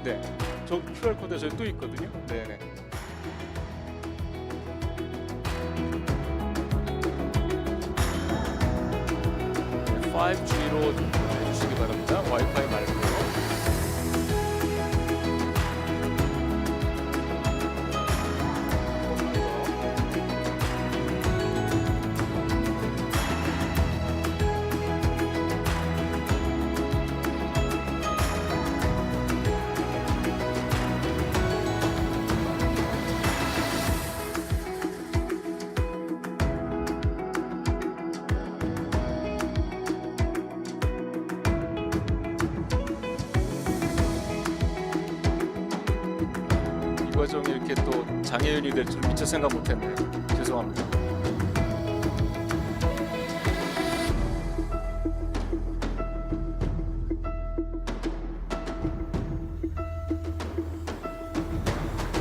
A: 네, 저 QR 코드 저기 또 있거든요. 네, 네. 네, 5G로 해주시기 바랍니다. 와이파이 말고요. 이 과정이 이렇게 또 장애인이 될 줄 미처 생각 못했네요. 죄송합니다.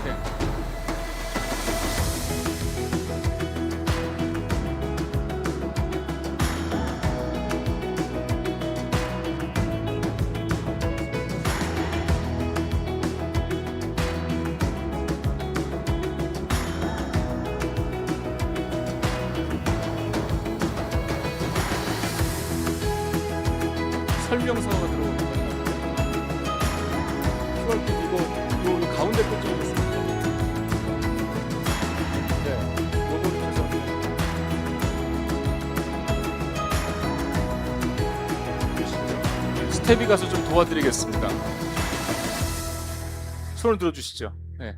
A: 네. 설명서가 들어오는 거예요. QR코드 이거 요 가운데 것 좀 있습니다. 네, 요거는 죄송합니다. 보시죠. 스텝이 가서 좀 도와드리겠습니다. 손을 들어주시죠. 네.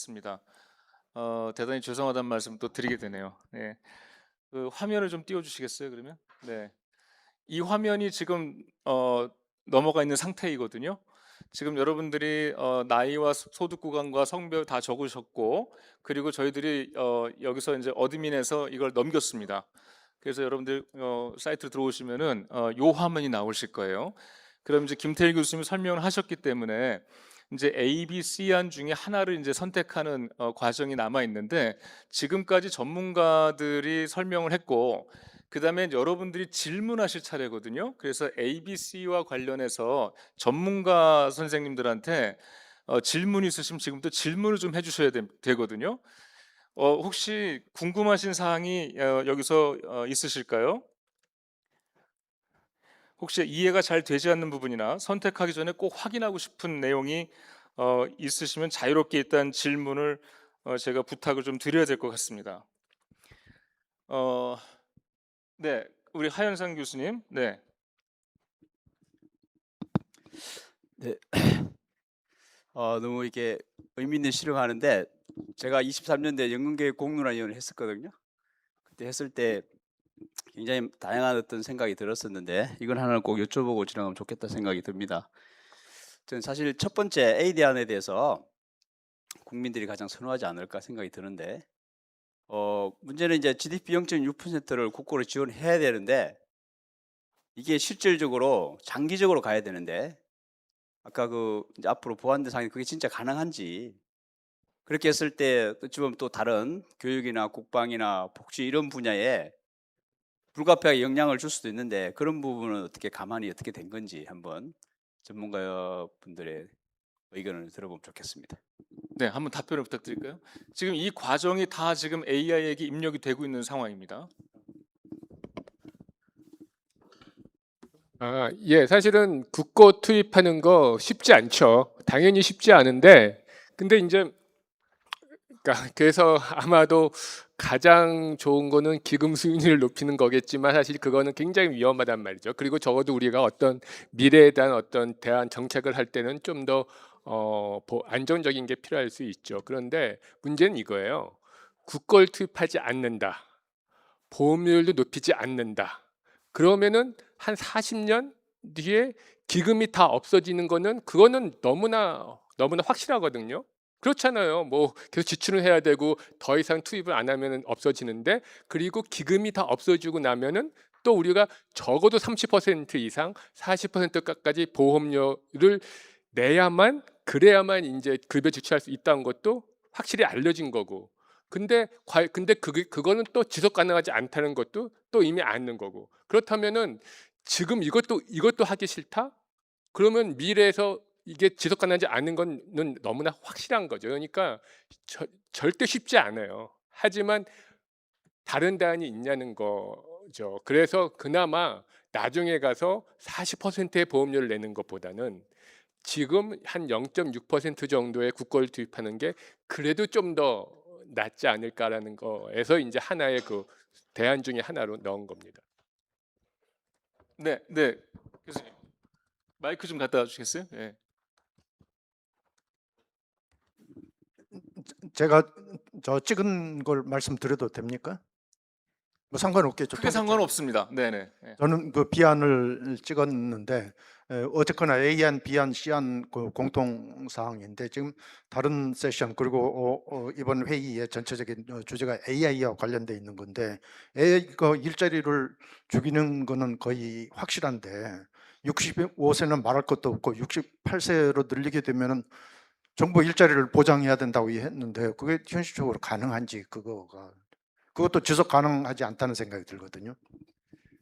A: 있습니다. 대단히 죄송하다는 말씀 또 드리게 되네요. 네. 그 화면을 좀 띄워주시겠어요, 그러면? 네. 이 화면이 지금 넘어가 있는 상태이거든요. 지금 여러분들이 나이와 소득 구간과 성별 다 적으셨고, 그리고 저희들이 여기서 이제 어드민에서 이걸 넘겼습니다. 그래서 여러분들 사이트로 들어오시면은 요 화면이 나오실 거예요. 그럼 이제 김태일 교수님이 설명을 하셨기 때문에 이제 A, B, C 안 중에 하나를 이제 선택하는 과정이 남아 있는데, 지금까지 전문가들이 설명을 했고, 그다음에 여러분들이 질문하실 차례거든요. 그래서 A, B, C와 관련해서 전문가 선생님들한테 질문이 있으시면 지금부터 질문을 좀 해주셔야 되거든요. 혹시 궁금하신 사항이 여기서 있으실까요? 혹시 이해가 잘 되지 않는 부분이나 선택하기 전에 꼭 확인하고 싶은 내용이 있으시면 자유롭게 일단 질문을 제가 부탁을 좀 드려야 될 것 같습니다. 네, 우리 하현상 교수님. 네.
D: 네. 너무 이렇게 의미 있는 실험하는데 제가 23년도에 연금개혁 공론화위원을 했었거든요. 그때 했을 때 굉장히 다양한 어떤 생각이 들었었는데 이건 하나는 꼭 여쭤보고 지나가면 좋겠다 생각이 듭니다. 저는 사실 첫 번째 A 대안에 대해서 국민들이 가장 선호하지 않을까 생각이 드는데 문제는 이제 GDP 0.6%를 국고로 지원해야 되는데 이게 실질적으로 장기적으로 가야 되는데 아까 그 이제 앞으로 보완 대상이 그게 진짜 가능한지 그렇게 했을 때 어찌 보면 또 다른 교육이나 국방이나 복지 이런 분야에 불가피하게 영향을 줄 수도 있는데 그런 부분은 어떻게 가만히 어떻게 된 건지 한번 전문가 분들의 의견을 들어보면 좋겠습니다.
A: 네, 한번 답변을 부탁드릴까요? 지금 이 과정이 다 지금 AI에게 입력이 되고 있는 상황입니다.
C: 예, 사실은 국고 투입하는 거 쉽지 않죠. 당연히 쉽지 않은데, 근데 이제 그러니까 그래서 아마도 가장 좋은 거는 기금 수익률을 높이는 거겠지만 사실 그거는 굉장히 위험하단 말이죠. 그리고 적어도 우리가 어떤 미래에 대한 어떤 대안 정책을 할 때는 좀 더 안정적인 게 필요할 수 있죠. 그런데 문제는 이거예요. 국고를 투입하지 않는다. 보험료율도 높이지 않는다. 그러면은 한 40년 뒤에 기금이 다 없어지는 거는 그거는 너무나 확실하거든요. 그렇잖아요. 뭐 계속 지출을 해야 되고 더 이상 투입을 안 하면은 없어지는데, 그리고 기금이 다 없어지고 나면은 또 우리가 적어도 30% 이상 40%까지 보험료를 내야만, 그래야만 이제 급여 지출할 수 있다는 것도 확실히 알려진 거고. 근데 그거는 또 지속 가능하지 않다는 것도 또 이미 아는 거고. 그렇다면은 지금 이것도 하기 싫다? 그러면 미래에서 이게 지속 가능하지 않은 거는 너무나 확실한 거죠. 그러니까 절대 쉽지 않아요. 하지만 다른 대안이 있냐는 거죠. 그래서 그나마 나중에 가서 40%의 보험료를 내는 것보다는 지금 한 0.6% 정도의 국고를 투입하는 게 그래도 좀 더 낫지 않을까라는 거에서 이제 하나의 그 대안 중에 하나로 넣은 겁니다.
A: 네, 네. 교수님, 마이크 좀 갖다 주시겠어요? 네.
E: 제가 저 찍은 걸 말씀드려도 됩니까? 뭐 상관없겠죠.
A: 크게 상관없습니다. 네, 네. 네.
E: 저는 그 비안을 찍었는데 어쨌거나 A안, B안, C안 그 공통 사항인데 지금 다른 세션 그리고 이번 회의의 전체적인 주제가 AI와 관련돼 있는 건데 그 일자리를 죽이는 거는 거의 확실한데 65세는 말할 것도 없고 68세로 늘리게 되면은 정부 일자리를 보장해야 된다고 했는데 그게 현실적으로 가능한지 그것도 지속 가능하지 않다는 생각이 들거든요.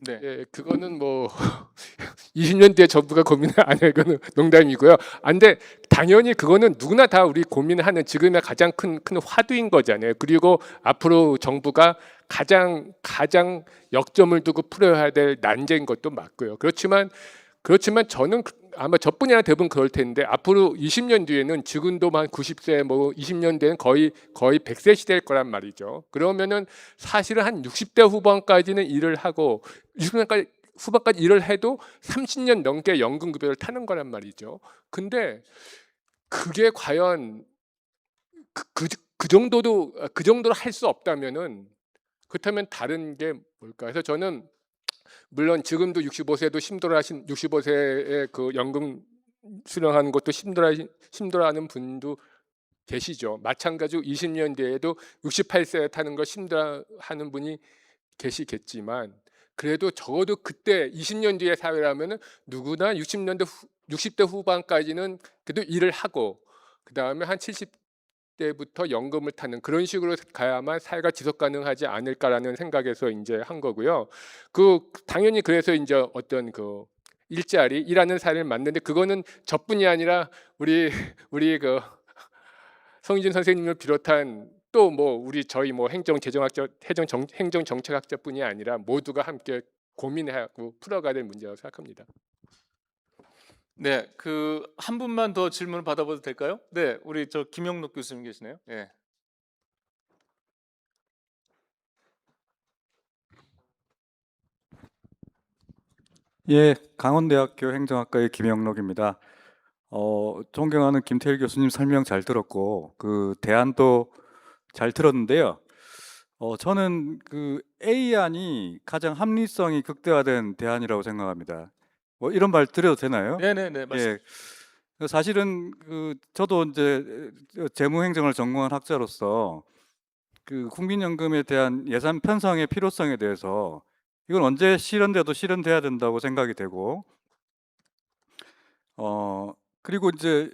A: 네.
C: 예, 그거는 뭐 20년 뒤에 정부가 고민을 안 해, 이거는 농담이고요. 근데 당연히 그거는 누구나 다 우리 고민하는 지금의 가장 큰 화두인 거잖아요. 그리고 앞으로 정부가 가장 역점을 두고 풀어야 될 난제인 것도 맞고요. 그렇지만 저는 아마 저뿐이 아니라 대부분 그럴 텐데 앞으로 20년 뒤에는 지금도 한 90세 뭐 20년 뒤에는 거의 100세 시대일 거란 말이죠. 그러면은 사실은 한 60대 후반까지는 일을 하고 60년까지 후반까지 일을 해도 30년 넘게 연금급여를 타는 거란 말이죠. 근데 그게 과연 그 정도도 그 정도로 할 수 없다면은 그렇다면 다른 게 뭘까? 그래서 저는 물론 지금도 65세도 힘들어하신 65세에 그 연금 수령하는 것도 힘들어하는 분도 계시죠. 마찬가지로 20년 뒤에도 68세 타는 거 힘들어하는 분이 계시겠지만 그래도 적어도 그때 20년 뒤의 사회라면은 누구나 60대 후반까지는 그래도 일을 하고 그 다음에 한 70대부터 연금을 타는 그런 식으로 가야만 사회가 지속 가능하지 않을까라는 생각에서 이제 한 거고요. 그 당연히 그래서 이제 어떤 그 일자리 일하는 사회를 만드는데 그거는 저뿐이 아니라 우리 그 성진 선생님을 비롯한 또 뭐 우리 저희 뭐 행정정책학자뿐이 아니라 모두가 함께 고민하고 풀어가야 될 문제라고 생각합니다.
A: 네, 그 한 분만 더 질문을 받아봐도 될까요? 네, 우리 저 김영록 교수님 계시네요. 예.
F: 예, 강원대학교 행정학과의 김영록입니다. 존경하는 김태일 교수님 설명 잘 들었고 그 대안도 잘 들었는데요. 저는 그 A안이 가장 합리성이 극대화된 대안이라고 생각합니다. 뭐 이런 말 드려도 되나요?
A: 네네네, 말씀.
F: 예, 사실은 그 저도 이제 재무행정을 전공한 학자로서 그 국민연금에 대한 예산 편성의 필요성에 대해서 이건 언제 실현돼도 실현돼야 된다고 생각이 되고 그리고 이제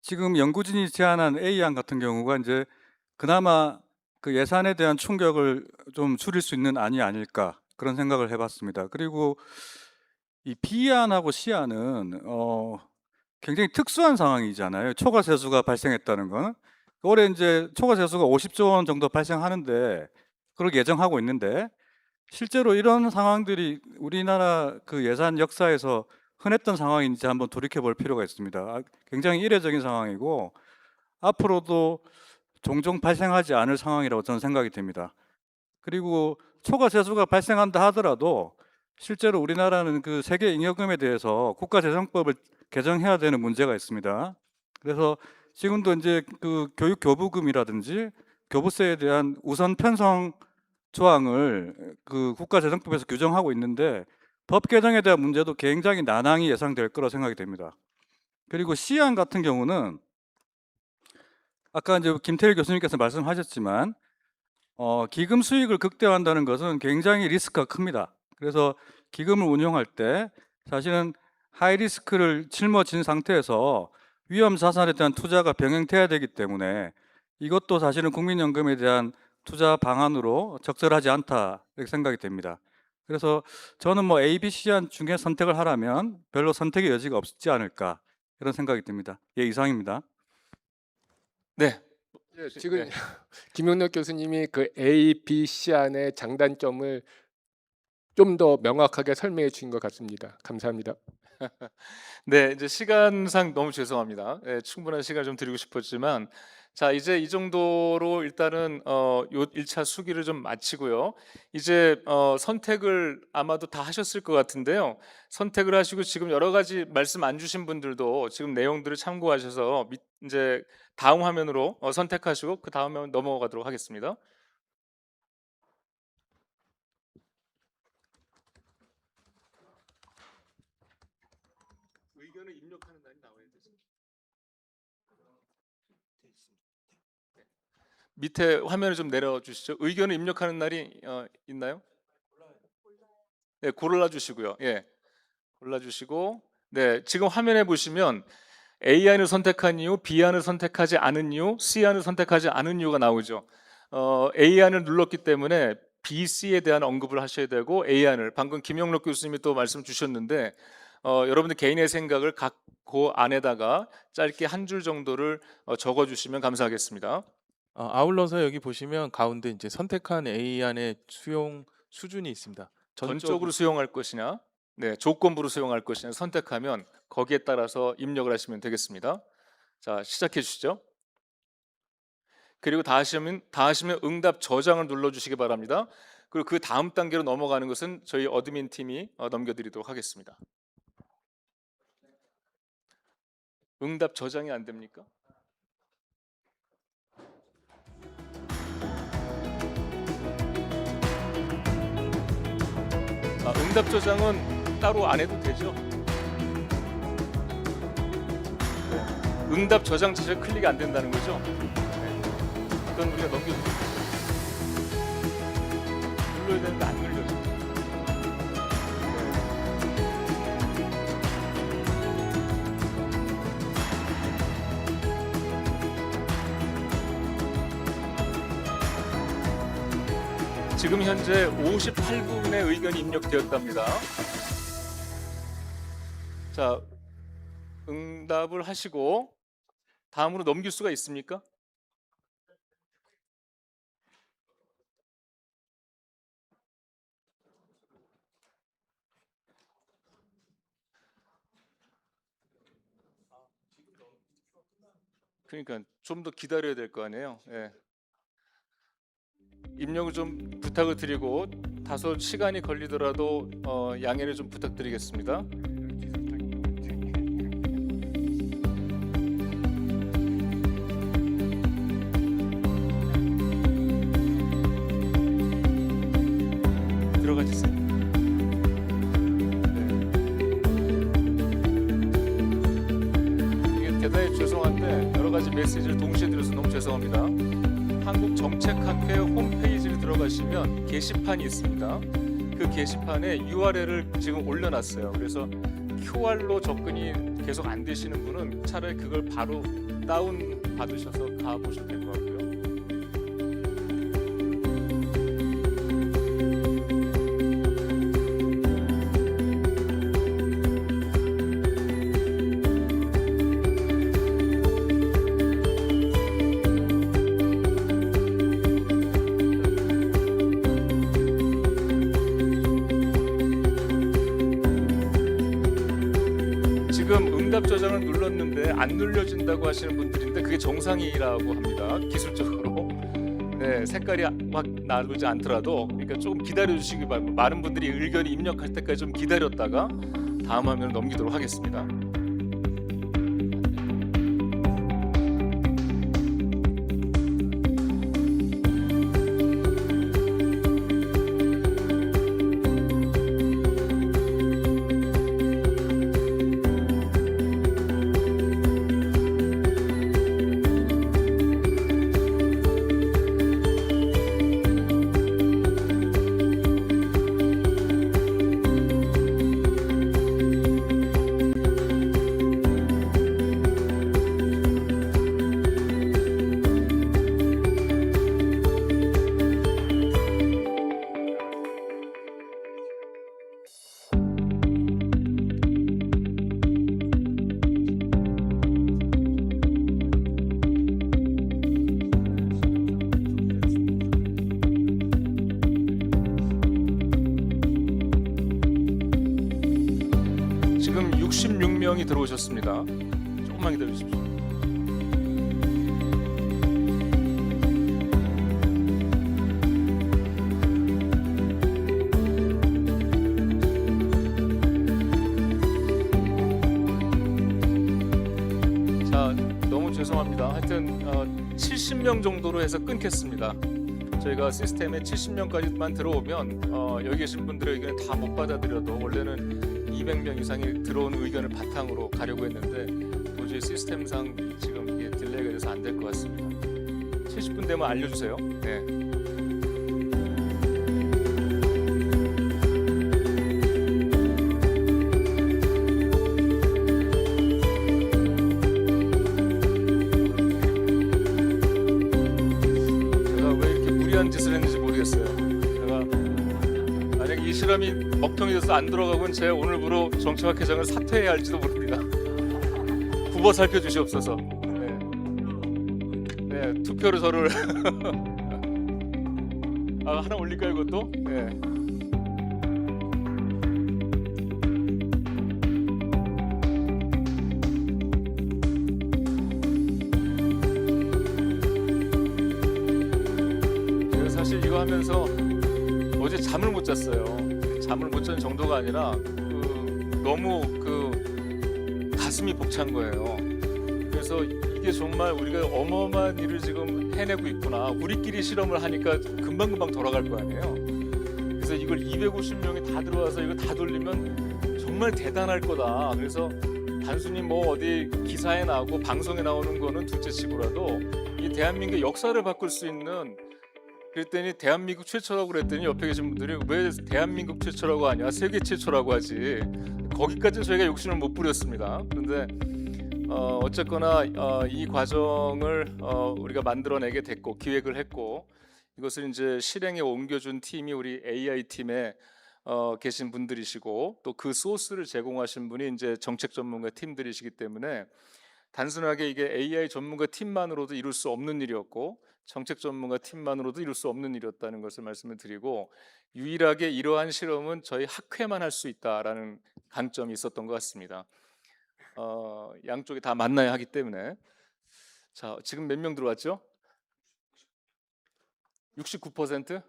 F: 지금 연구진이 제안한 A안 같은 경우가 이제 그나마 그 예산에 대한 충격을 좀 줄일 수 있는 안이 아닐까 그런 생각을 해봤습니다. 그리고 이 B안하고 C안은 굉장히 특수한 상황이잖아요. 초과 세수가 발생했다는 거는 올해 이제 초과 세수가 50조 원 정도 발생하는데 그걸 예정하고 있는데 실제로 이런 상황들이 우리나라 그 예산 역사에서 흔했던 상황인지 한번 돌이켜 볼 필요가 있습니다. 굉장히 이례적인 상황이고 앞으로도 종종 발생하지 않을 상황이라고 저는 생각이 됩니다. 그리고 초과 세수가 발생한다 하더라도 실제로 우리나라는 그 세계 잉여금에 대해서 국가재정법을 개정해야 되는 문제가 있습니다. 그래서 지금도 이제 그 교육 교부금이라든지 교부세에 대한 우선 편성 조항을 그 국가재정법에서 규정하고 있는데 법 개정에 대한 문제도 굉장히 난항이 예상될 거라 생각이 됩니다. 그리고 C안 같은 경우는 아까 이제 김태일 교수님께서 말씀하셨지만 기금 수익을 극대화한다는 것은 굉장히 리스크가 큽니다. 그래서 기금을 운용할 때 사실은 하이 리스크를 짊어진 상태에서 위험 자산에 대한 투자가 병행돼야 되기 때문에 이것도 사실은 국민연금에 대한 투자 방안으로 적절하지 않다 이렇게 생각이 됩니다. 그래서 저는 뭐 A, B, C안 중에 선택을 하라면 별로 선택의 여지가 없지 않을까 이런 생각이 듭니다. 예, 이상입니다.
A: 네,
C: 예, 지금
A: 네.
C: 김용록 교수님이 그 A, B, C 안의 장단점을 좀 더 명확하게 설명해 주신 것 같습니다. 감사합니다.
A: 네, 이제 시간상 너무 죄송합니다. 예, 충분한 시간을 좀 드리고 싶었지만, 자, 이제 이 정도로 일단은 요 1차 수기를 좀 마치고요. 이제 선택을 아마도 다 하셨을 것 같은데요. 선택을 하시고 지금 여러 가지 말씀 안 주신 분들도 지금 내용들을 참고하셔서 이제 다음 화면으로 선택하시고 그 다음 화면 넘어가도록 하겠습니다. 의견을 입력하는 날이 나와야 되죠. 밑에 화면을 좀 내려주시죠. 의견을 입력하는 날이 있나요? 네, 골라주시고요. 예, 골라주시고, 네, 지금 화면에 보시면 A안을 선택한 이유, B안을 선택하지 않은 이유, C안을 선택하지 않은 이유가 나오죠. A안을 눌렀기 때문에 B, C에 대한 언급을 하셔야 되고 A안을 방금 김영록 교수님이 또 말씀 주셨는데 여러분들 개인의 생각을 각 그 안에다가 짧게 한 줄 정도를 적어주시면 감사하겠습니다.
G: 아울러서 여기 보시면 가운데 이제 선택한 A 안의 수용 수준이 있습니다.
A: 전적으로 수용할 것이냐, 네, 조건부로 수용할 것이냐 선택하면 거기에 따라서 입력을 하시면 되겠습니다. 자, 시작해 주시죠. 그리고 다 하시면 응답 저장을 눌러주시기 바랍니다. 그리고 그 다음 단계로 넘어가는 것은 저희 어드민 팀이 넘겨드리도록 하겠습니다. 응답 저장이 안 됩니까? 응답 저장은 따로 안 해도 되죠? 네. 응답 저장 자체 클릭이 안 된다는 거죠? 네. 그건 우리가 넘겨주고 눌러야 되는데 안 눌려져. 네. 지금 현재 58분의 의견이 입력되었답니다. 자, 응답을 하시고 다음으로 넘길 수가 있습니까? 그러니까 좀 더 기다려야 될 거 아니에요. 예. 입력을 좀 부탁을 드리고 다소 시간이 걸리더라도 양해를 좀 부탁드리겠습니다. 들어가 주세요. 이게 대단히 죄송한데 여러 가지 메시지를 동시에 드려서 너무 죄송합니다. 한국정책학회 홈페이지를 들어가시면 게시판이 있습니다. 그 게시판에 URL을 지금 올려놨어요. 그래서 QR로 접근이 계속 안 되시는 분은 차라리 그걸 바로 다운 받으셔서 가보셔도 될 것 같고요. 지금 응답 저장을 눌렀는데 안 눌려진다고 하시는 분들인데 그게 정상이라고 합니다. 기술적으로. 네, 색깔이 막 나오지 않더라도 그러니까 조금 기다려 주시기 바랍니다. 많은 분들이 의견이 입력할 때까지 좀 기다렸다가 다음 화면을 넘기도록 하겠습니다. 지금 66명이 들어오셨습니다. 조금만 기다려 주십시오. 자, 너무 죄송합니다. 하여튼 70명 정도로 해서 끊겠습니다. 저희가 시스템에 70명까지만 들어오면 여기 계신 분들의 의견을 다 못 받아들여도 원래는 200명 이상이 들어온 의견을 바탕으로 가려고 했는데 도저히 시스템상 지금 이게 딜레이가 돼서 안 될 것 같습니다. 70분 되면 알려주세요. 네. 제가 왜 이렇게 무리한 짓을 했는지 모르겠어요. 제가 만약 이 실험이 먹통이 돼서 안 들어가면 제 오늘부로 정책학회장을 사퇴해야 할지도 모릅니다. 굽어 살펴주시옵소서. 네. 네, 투표로 저를 하나 올릴까요, 이것도? 네. 제가 사실 이거 하면서 어제 잠을 못 잤어요. 잠을 못 잔 정도가 아니라 너무 가슴이 벅찬 거예요. 그래서 이게 정말 우리가 어마어마한 일을 지금 해내고 있구나. 우리끼리 실험을 하니까 금방금방 돌아갈 거 아니에요. 그래서 그래서 이걸 250명이 다 들어와서 이거 다 돌리면 정말 대단할 거다. 그래서 단순히 뭐 어디 기사에 나오고 방송에 나오는 거는 둘째치고라도 이 대한민국의 역사를 바꿀 수 있는, 그랬더니 대한민국 최초라고 그랬더니 옆에 계신 분들이 왜 대한민국 최초라고 하냐, 세계 최초라고 하지. 거기까지는 저희가 욕심을 못 부렸습니다. 그런데 어쨌거나 이 과정을 우리가 만들어내게 됐고 기획을 했고, 이것을 이제 실행에 옮겨준 팀이 우리 AI 팀에 계신 분들이시고, 또 그 소스를 제공하신 분이 이제 정책 전문가 팀들이시기 때문에 단순하게 이게 AI 전문가 팀만으로도 이룰 수 없는 일이었고 정책 전문가 팀만으로도 이룰 수 없는 일이었다는 것을 말씀을 드리고, 유일하게 이러한 실험은 저희 학회만 할 수 있다라는 강점이 있었던 것 같습니다. 양쪽이 다 만나야 하기 때문에. 자, 지금 몇 명 들어왔죠? 69%?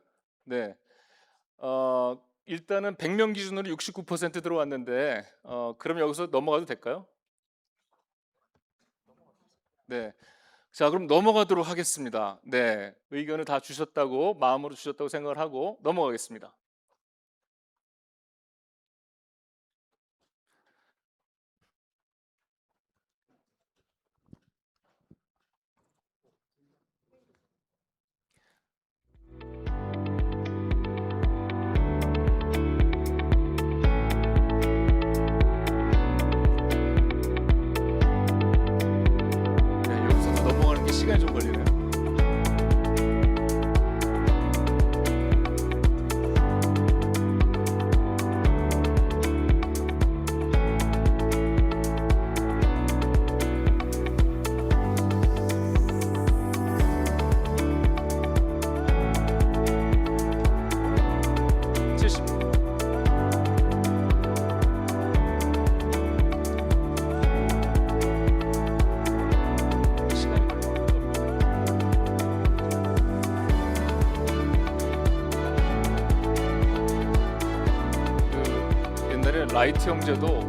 A: 네. 일단은 100명 기준으로 69% 들어왔는데 그럼 여기서 넘어가도 될까요? 네. 자, 그럼 넘어가도록 하겠습니다. 네. 의견을 다 주셨다고, 마음으로 주셨다고 생각을 하고 넘어가겠습니다. 네, 여기서도 넘어가는 게 시간이 좀 걸리네요. 시간이 걸려요. 그 옛날에 라이트 형제도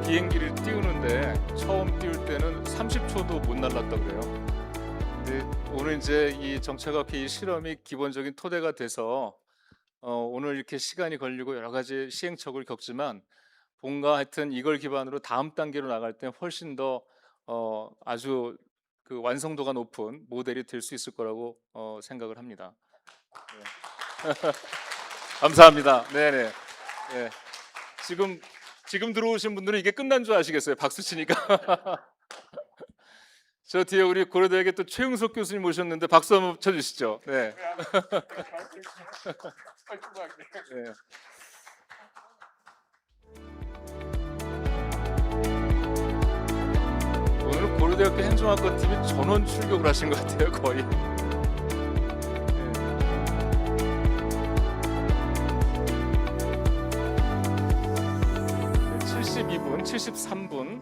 A: 비행기를 띄우는데 처음 띄울 때는 30초도 못 날랐다고 그래요. 근데 오늘 이제 이 정책학회 이 실험이 기본적인 토대가 돼서 오늘 이렇게 시간이 걸리고 여러 가지 시행착오를 겪지만 뭔가 하여튼 이걸 기반으로 다음 단계로 나갈 때 훨씬 더 아주 그 완성도가 높은 모델이 될 수 있을 거라고 생각을 합니다. 네. 감사합니다. 네네. 네. 지금 들어오신 분들은 이게 끝난 줄 아시겠어요? 박수 치니까. 저 뒤에 우리 고려대학의 또 최용석 교수님 모셨는데 박수 한번 쳐주시죠. 네. 네. 오늘은 고려대학교 행정학과 팀이 전원 출격을 하신 것 같아요, 거의. 네. 72분, 73분,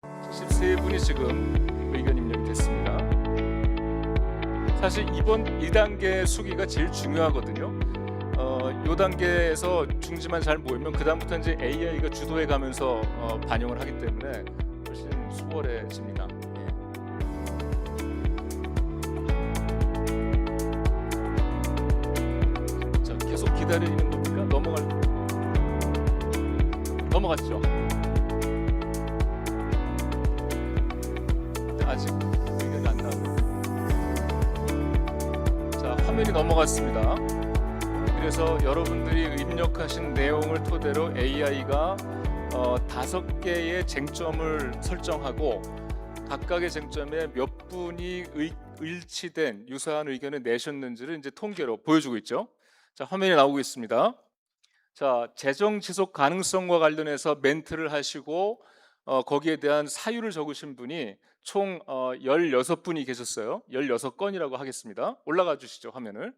A: 73분이 지금 의견 입력이 됐습니다. 사실 이번 2단계 수기가 제일 중요하거든요. 이 단계에서 중지만 잘 모이면 그 다음부터 이제 AI가 주도해 가면서 반영을 하기 때문에 훨씬 수월해집니다. 예. 자, 계속 기다리는 겁니까? 넘어갔죠. 근데 아직 의견이 안 나오고. 자, 화면이 넘어갔습니다. 그래서 여러분들이 입력하신 내용을 토대로 AI가 5개의 쟁점을 설정하고 각각의 쟁점에 몇 분이 일치된 유사한 의견을 내셨는지를 이제 통계로 보여주고 있죠. 자, 화면이 나오고 있습니다. 자, 재정 지속 가능성과 관련해서 멘트를 하시고 거기에 대한 사유를 적으신 분이 총 16분이 계셨어요. 16건이라고 하겠습니다. 올라가 주시죠, 화면을.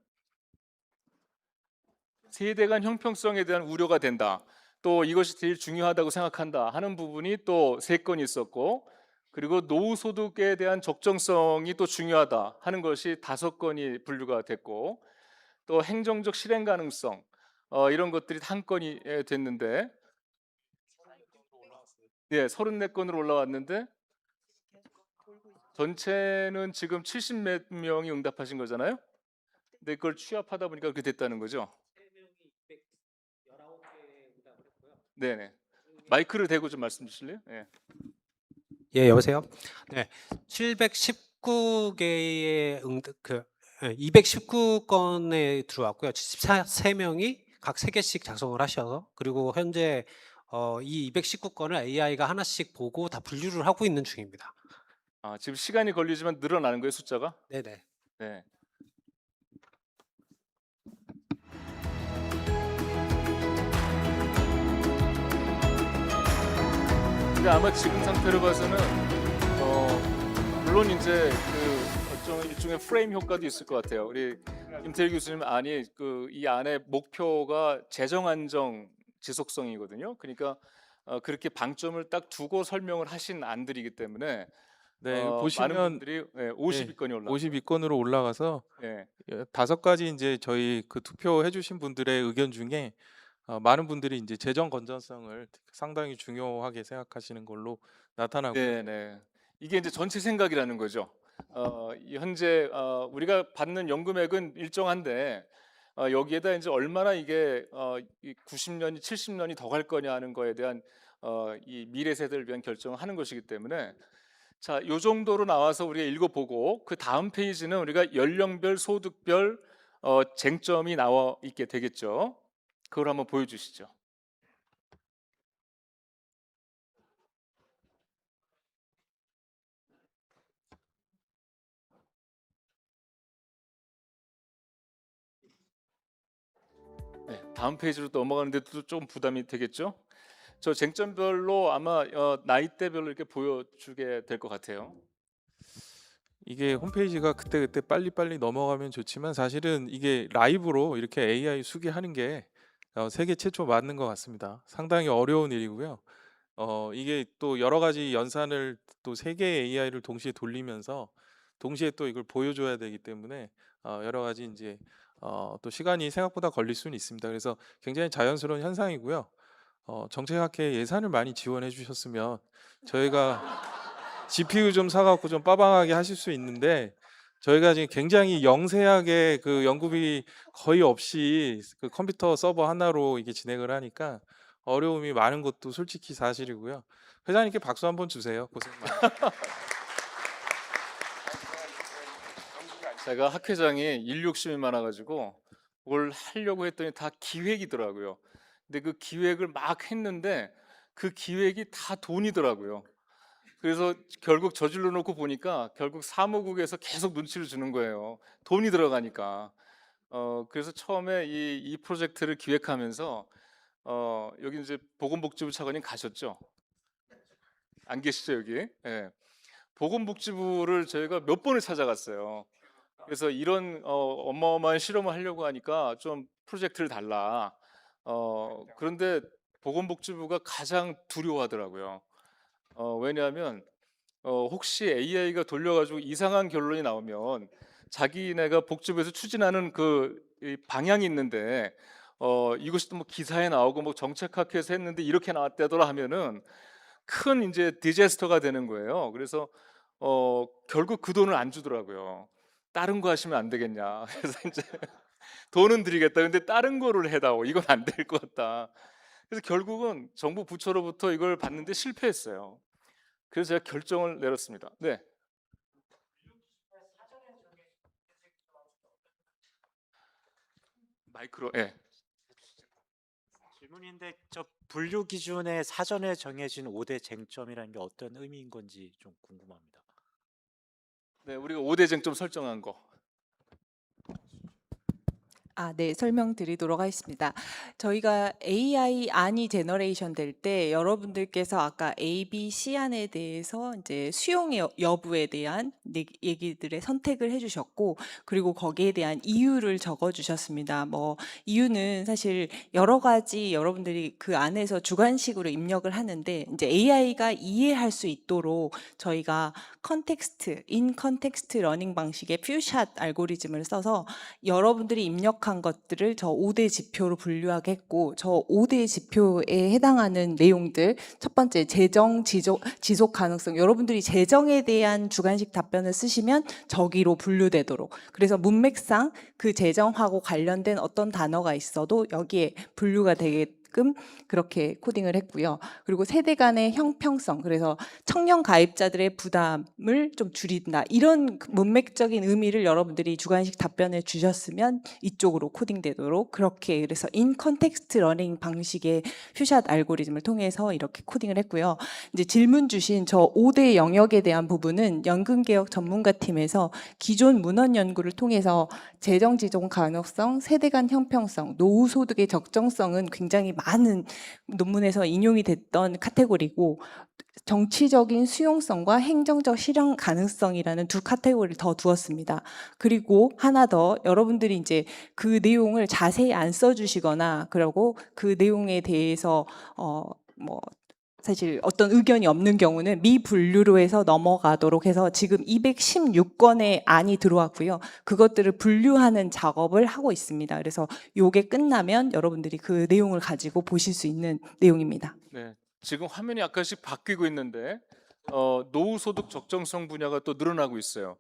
A: 세대 간 형평성에 대한 우려가 된다. 또 이것이 제일 중요하다고 생각한다 하는 부분이 또 3건이 있었고, 그리고 노후 소득에 대한 적정성이 또 중요하다 하는 것이 5건이 분류가 됐고, 또 행정적 실행 가능성 이런 것들이 1건이 됐는데, 예, 34건으로 올라왔는데 전체는 지금 70몇 명이 응답하신 거잖아요. 근데 그걸 취합하다 보니까 그렇게 됐다는 거죠. 네네. 마이크를 대고 좀 말씀 주실래요? 예.
H: 예, 여보세요? 네. 719개의 219건에 들어왔고요. 73명이 각 3개씩 작성을 하셔서, 그리고 현재 이 219건을 AI가 하나씩 보고 다 분류를 하고 있는 중입니다.
A: 아, 지금 시간이 걸리지만 늘어나는 거예요, 숫자가?
H: 네네.
A: 네. 근데 아마 지금 상태로 봐서는 물론 이제 그 일종의 프레임 효과도 있을 것 같아요. 우리 김태일 교수님 아니 이 안에 목표가 재정 안정 지속성이거든요. 그러니까 그렇게 방점을 딱 두고 설명을 하신 안들이기 때문에
G: 네,
A: 많은
G: 보시면
A: 분들이 52건이 올라.
G: 52건으로 올라가서
A: 예.
G: 5가지 이제 저희 그 투표해 주신 분들의 의견 중에 많은 분들이 이제 재정 건전성을 상당히 중요하게 생각하시는 걸로 나타나고
A: 네, 네. 이게 이제 전체 생각이라는 거죠. 현재 우리가 받는 연금액은 일정한데 여기에다 이제 얼마나 이게 90년이 70년이 더 갈 거냐 하는 거에 대한 이 미래 세대를 위한 결정을 하는 것이기 때문에 자, 요 정도로 나와서 우리가 읽어보고 그 다음 페이지는 우리가 연령별, 소득별 쟁점이 나와 있게 되겠죠. 그걸 한번 보여주시죠. 네, 다음 페이지로 넘어가는데도 좀 부담이 되겠죠? 저 쟁점별로 아마 나이대별로 이렇게 보여주게 될 것 같아요.
G: 이게 홈페이지가 그때그때 빨리빨리 넘어가면 좋지만 사실은 이게 라이브로 이렇게 AI 수기하는 게 세계 최초 맞는 것 같습니다. 상당히 어려운 일이고요. 이게 또 여러 가지 연산을 또 3개의 AI를 동시에 돌리면서 동시에 또 이걸 보여줘야 되기 때문에 여러 가지 이제 또 시간이 생각보다 걸릴 수는 있습니다. 그래서 굉장히 자연스러운 현상이고요. 정책학회 예산을 많이 지원해 주셨으면 저희가 GPU 좀 사갖고 좀 빠방하게 하실 수 있는데 저희가 지금 굉장히 영세하게 그 연구비 거의 없이 그 컴퓨터 서버 하나로 이게 진행을 하니까 어려움이 많은 것도 솔직히 사실이고요. 회장님께 박수 한번 주세요. 고생 많으셨습니다.
A: 제가 학회장이 일 욕심이 많아가지고 뭘 하려고 했더니 다 기획이더라고요. 근데 그 기획을 막 했는데 그 기획이 다 돈이더라고요. 그래서 결국 저질러 놓고 보니까 결국 사무국에서 계속 눈치를 주는 거예요. 돈이 들어가니까. 그래서 처음에 이 프로젝트를 기획하면서 여기 이제 보건복지부 차관님 가셨죠? 안 계시죠 여기? 예. 보건복지부를 저희가 몇 번을 찾아갔어요. 그래서 이런 어마어마한 실험을 하려고 하니까 좀 프로젝트를 달라. 그런데 보건복지부가 가장 두려워하더라고요. 왜냐하면 혹시 AI가 돌려가지고 이상한 결론이 나오면 자기네가 복지부에서 추진하는 이 방향이 있는데 이것이 또 뭐 기사에 나오고 뭐 정책학회에서 했는데 이렇게 나왔다더라 하면은 큰 이제 디제스터가 되는 거예요. 그래서 결국 그 돈을 안 주더라고요. 다른 거 하시면 안 되겠냐. 그래서 이제 돈은 드리겠다. 근데 다른 거를 해다오. 이건 안 될 것 같다. 그래서 결국은 정부 부처로부터 이걸 받는데 실패했어요. 그래서 제가 결정을 내렸습니다. 네. 마이크로. 예.
I: 질문인데 저 분류 기준에 사전에 정해진 5대 쟁점이라는 게 어떤 의미인 건지 좀 궁금합니다.
A: 네, 우리가 5대 쟁점 설정한 거.
J: 네, 설명드리도록 하겠습니다. 저희가 AI 안이 제너레이션 될 때 여러분들께서 아까 A, B, C 안에 대해서 이제 수용의 여부에 대한 얘기들의 선택을 해주셨고, 그리고 거기에 대한 이유를 적어주셨습니다. 뭐 이유는 사실 여러 가지 여러분들이 그 안에서 주관식으로 입력을 하는데 이제 AI가 이해할 수 있도록 저희가 컨텍스트, 인 컨텍스트 러닝 방식의 퓨샷 알고리즘을 써서 여러분들이 입력한 지적한 것들을 저 5대 지표로 분류하겠고, 저 5대 지표에 해당하는 내용들, 첫 번째 재정 지속 가능성. 여러분들이 재정에 대한 주관식 답변을 쓰시면 저기로 분류되도록. 그래서 문맥상 그 재정하고 관련된 어떤 단어가 있어도 여기에 분류가 되게끔 그렇게 코딩을 했고요. 그리고 세대 간의 형평성, 그래서 청년 가입자들의 부담을 좀 줄인다, 이런 문맥적인 의미를 여러분들이 주관식 답변을 주셨으면 이쪽으로 코딩되도록 그렇게, 그래서 인 컨텍스트 러닝 방식의 퓨샷 알고리즘을 통해서 이렇게 코딩을 했고요. 이제 질문 주신 저 5대 영역에 대한 부분은 연금개혁 전문가팀에서 기존 문헌 연구를 통해서 재정 지속 가능성, 세대 간 형평성, 노후 소득의 적정성은 굉장히 많은 논문에서 인용이 됐던 카테고리고, 정치적인 수용성과 행정적 실현 가능성이라는 두 카테고리를 더 두었습니다. 그리고 하나 더, 여러분들이 이제 그 내용을 자세히 안 써주시거나 그러고 그 내용에 대해서 사실 어떤 의견이 없는 경우는 미분류로 해서 넘어가도록 해서 지금 216건의 안이 들어왔고요. 그것들을 분류하는 작업을 하고 있습니다. 그래서 요게 끝나면 여러분들이 그 내용을 가지고 보실 수 있는 내용입니다.
A: 네, 지금 화면이 약간씩 바뀌고 있는데 노후 소득 적정성 분야가 또 늘어나고 있어요.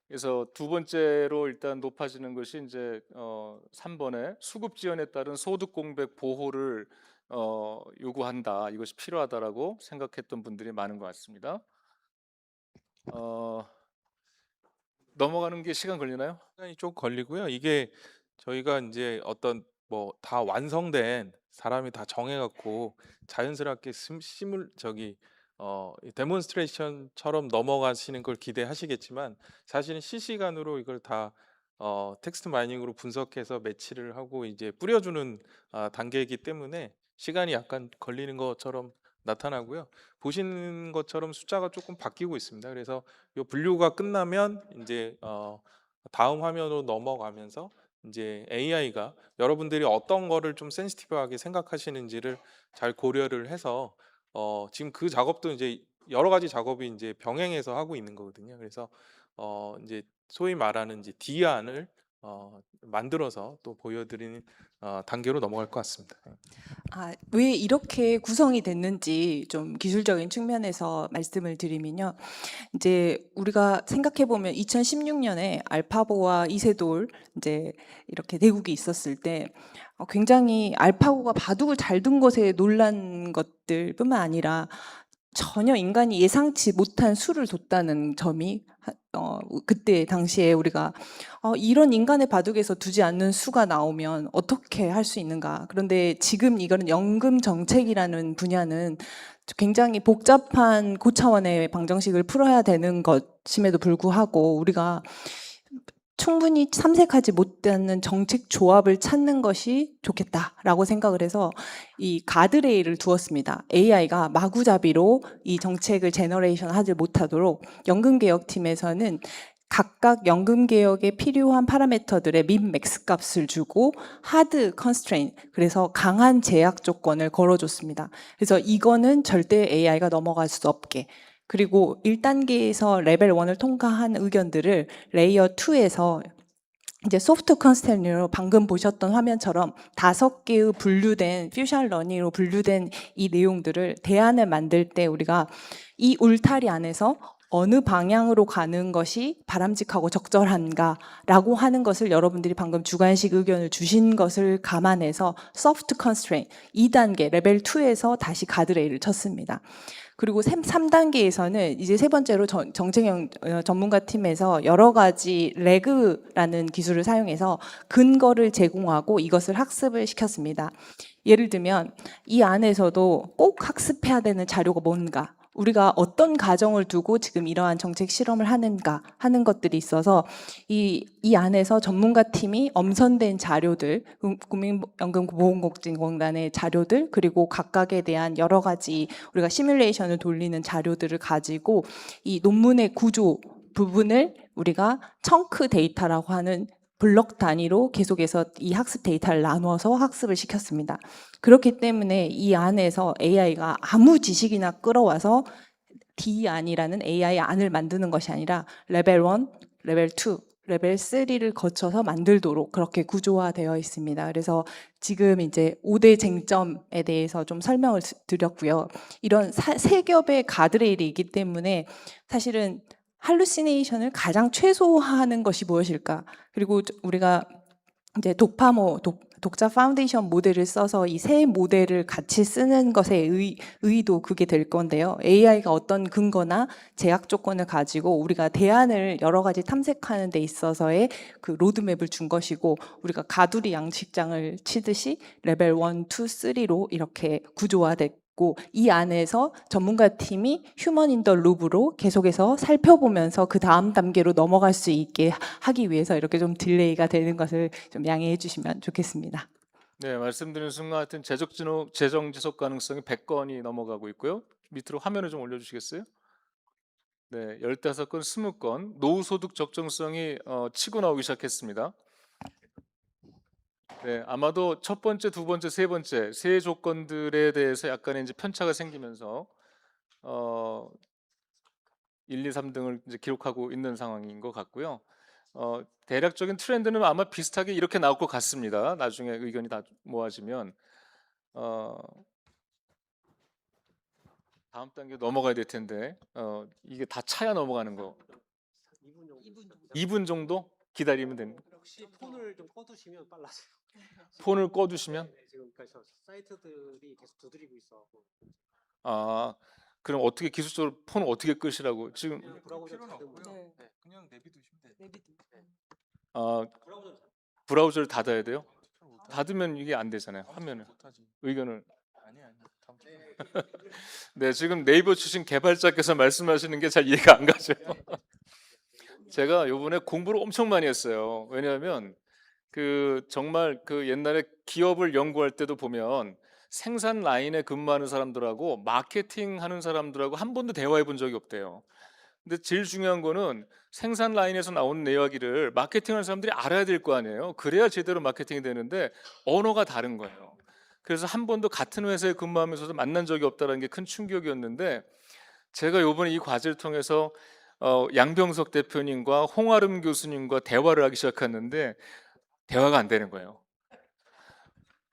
A: 그래서 두 번째로 일단 높아지는 것이 이제 3번에 수급 지연에 따른 소득 공백 보호를 요구한다, 이것이 필요하다라고 생각했던 분들이 많은 것 같습니다. 넘어가는 게 시간 걸리나요?
G: 시간이 좀 걸리고요. 이게 저희가 이제 어떤 뭐 다 완성된 사람이 다 정해갖고 자연스럽게 데몬스트레이션처럼 넘어가시는 걸 기대하시겠지만, 사실은 실시간으로 이걸 다 텍스트 마이닝으로 분석해서 매치를 하고 이제 뿌려주는 단계이기 때문에 시간이 약간 걸리는 것처럼 나타나고요. 보시는 것처럼 숫자가 조금 바뀌고 있습니다. 그래서 이 분류가 끝나면 이제 다음 화면으로 넘어가면서 이제 AI가 여러분들이 어떤 거를 좀 센시티브하게 생각하시는지를 잘 고려를 해서 지금 그 작업도 이제 여러 가지 작업이 이제 병행해서 하고 있는 거거든요. 그래서 이제 소위 말하는 이제 D안을 만들어서 또 보여드리는 단계로 넘어갈 것 같습니다.
J: 왜 이렇게 구성이 됐는지 좀 기술적인 측면에서 말씀을 드리면요. 이제 우리가 생각해 보면 2016년에 알파고와 이세돌 이제 이렇게 대국이 있었을 때 굉장히 알파고가 바둑을 잘 둔 것에 놀란 것들뿐만 아니라 전혀 인간이 예상치 못한 수를 뒀다는 점이 그때 당시에 우리가 이런 인간의 바둑에서 두지 않는 수가 나오면 어떻게 할 수 있는가. 그런데 지금 이거는 연금 정책이라는 분야는 굉장히 복잡한 고차원의 방정식을 풀어야 되는 것임에도 불구하고 우리가 충분히 탐색하지 못하는 정책 조합을 찾는 것이 좋겠다라고 생각을 해서 이 가드레일을 두었습니다. AI가 마구잡이로 이 정책을 제너레이션 하지 못하도록 연금개혁팀에서는 각각 연금개혁에 필요한 파라미터들의 민 맥스 값을 주고 하드 컨스트레인, 그래서 강한 제약 조건을 걸어줬습니다. 그래서 이거는 절대 AI가 넘어갈 수 없게, 그리고 1단계에서 레벨 1을 통과한 의견들을 레이어 2에서 이제 소프트 컨스테이너로 방금 보셨던 화면처럼 5개의 분류된 퓨전 러닝으로 분류된 이 내용들을 대안을 만들 때 우리가 이 울타리 안에서 어느 방향으로 가는 것이 바람직하고 적절한가라고 하는 것을 여러분들이 방금 주관식 의견을 주신 것을 감안해서 소프트 컨스트레인 2단계 레벨 2에서 다시 가드레일을 쳤습니다. 그리고 3단계에서는 이제 세 번째로 정책형 전문가 팀에서 여러 가지 레그라는 기술을 사용해서 근거를 제공하고 이것을 학습을 시켰습니다. 예를 들면 이 안에서도 꼭 학습해야 되는 자료가 뭔가, 우리가 어떤 가정을 두고 지금 이러한 정책 실험을 하는가 하는 것들이 있어서 이 안에서 전문가 팀이 엄선된 자료들, 국민연금보험공단의 자료들, 그리고 각각에 대한 여러 가지 우리가 시뮬레이션을 돌리는 자료들을 가지고 이 논문의 구조 부분을 우리가 청크 데이터라고 하는 블록 단위로 계속해서 이 학습 데이터를 나누어서 학습을 시켰습니다. 그렇기 때문에 이 안에서 AI가 아무 지식이나 끌어와서 D안이라는 AI 안을 만드는 것이 아니라 레벨 1, 레벨 2, 레벨 3를 거쳐서 만들도록 그렇게 구조화되어 있습니다. 그래서 지금 이제 5대 쟁점에 대해서 좀 설명을 드렸고요. 이런 세 겹의 가드레일이 기 때문에 사실은 할루시네이션을 가장 최소화하는 것이 무엇일까? 그리고 우리가 이제 독자 파운데이션 모델을 써서 이 세 모델을 같이 쓰는 것의 의도 그게 될 건데요. AI가 어떤 근거나 제약 조건을 가지고 우리가 대안을 여러 가지 탐색하는 데 있어서의 그 로드맵을 준 것이고, 우리가 가두리 양식장을 치듯이 레벨 1, 2, 3로 이렇게 구조화됐고, 이 안에서 전문가 팀이 휴먼 인 더 룹으로 계속해서 살펴보면서 그 다음 단계로 넘어갈 수 있게 하기 위해서 이렇게 좀 딜레이가 되는 것을 좀 양해해 주시면 좋겠습니다.
A: 네, 말씀드린 순간 하여튼 재정 지속 가능성이 100건이 넘어가고 있고요. 밑으로 화면을 좀 올려주시겠어요? 네, 15건, 20건 노후소득 적정성이 치고 나오기 시작했습니다. 네, 아마도 첫 번째, 두 번째, 세 번째 세 조건들에 대해서 약간의 이제 편차가 생기면서 1, 2, 3등을 이제 기록하고 있는 상황인 것 같고요. 대략적인 트렌드는 아마 비슷하게 이렇게 나올 것 같습니다. 나중에 의견이 다 모아지면 다음 단계 넘어가야 될 텐데 이게 다 차야 넘어가는 거. 2분 정도 기다리면 됩니다.
H: 혹시 폰을 좀 꺼두시면 빨라져요.
A: 폰을 꺼두시면
H: 지금 그래서 사이트들이 계속 두드리고 있어갖고
A: 그럼 어떻게 기술적으로 폰을 어떻게 끄시라고 지금
H: 그냥 브라우저 닫으면
G: 그냥 내비두시면 돼요.
A: 브라우저를 닫아야 돼요? 닫으면 이게 안 되잖아요. 화면을
G: 못하지.
A: 의견을
G: 아니 다음 주.
A: 네, 지금 네이버 출신 개발자께서 말씀하시는 게 잘 이해가 안 가죠. 제가 요번에 공부를 엄청 많이 했어요. 왜냐하면 그 정말 그 옛날에 기업을 연구할 때도 보면 생산 라인에 근무하는 사람들하고 마케팅 하는 사람들하고 한 번도 대화해 본 적이 없대요. 근데 제일 중요한 거는 생산 라인에서 나오는 이야기를 마케팅하는 사람들이 알아야 될 거 아니에요. 그래야 제대로 마케팅이 되는데 언어가 다른 거예요. 그래서 한 번도 같은 회사에 근무하면서도 만난 적이 없다는 게 큰 충격이었는데, 제가 요번에 이 과제를 통해서 양병석 대표님과 홍아름 교수님과 대화를 하기 시작했는데 대화가 안 되는 거예요.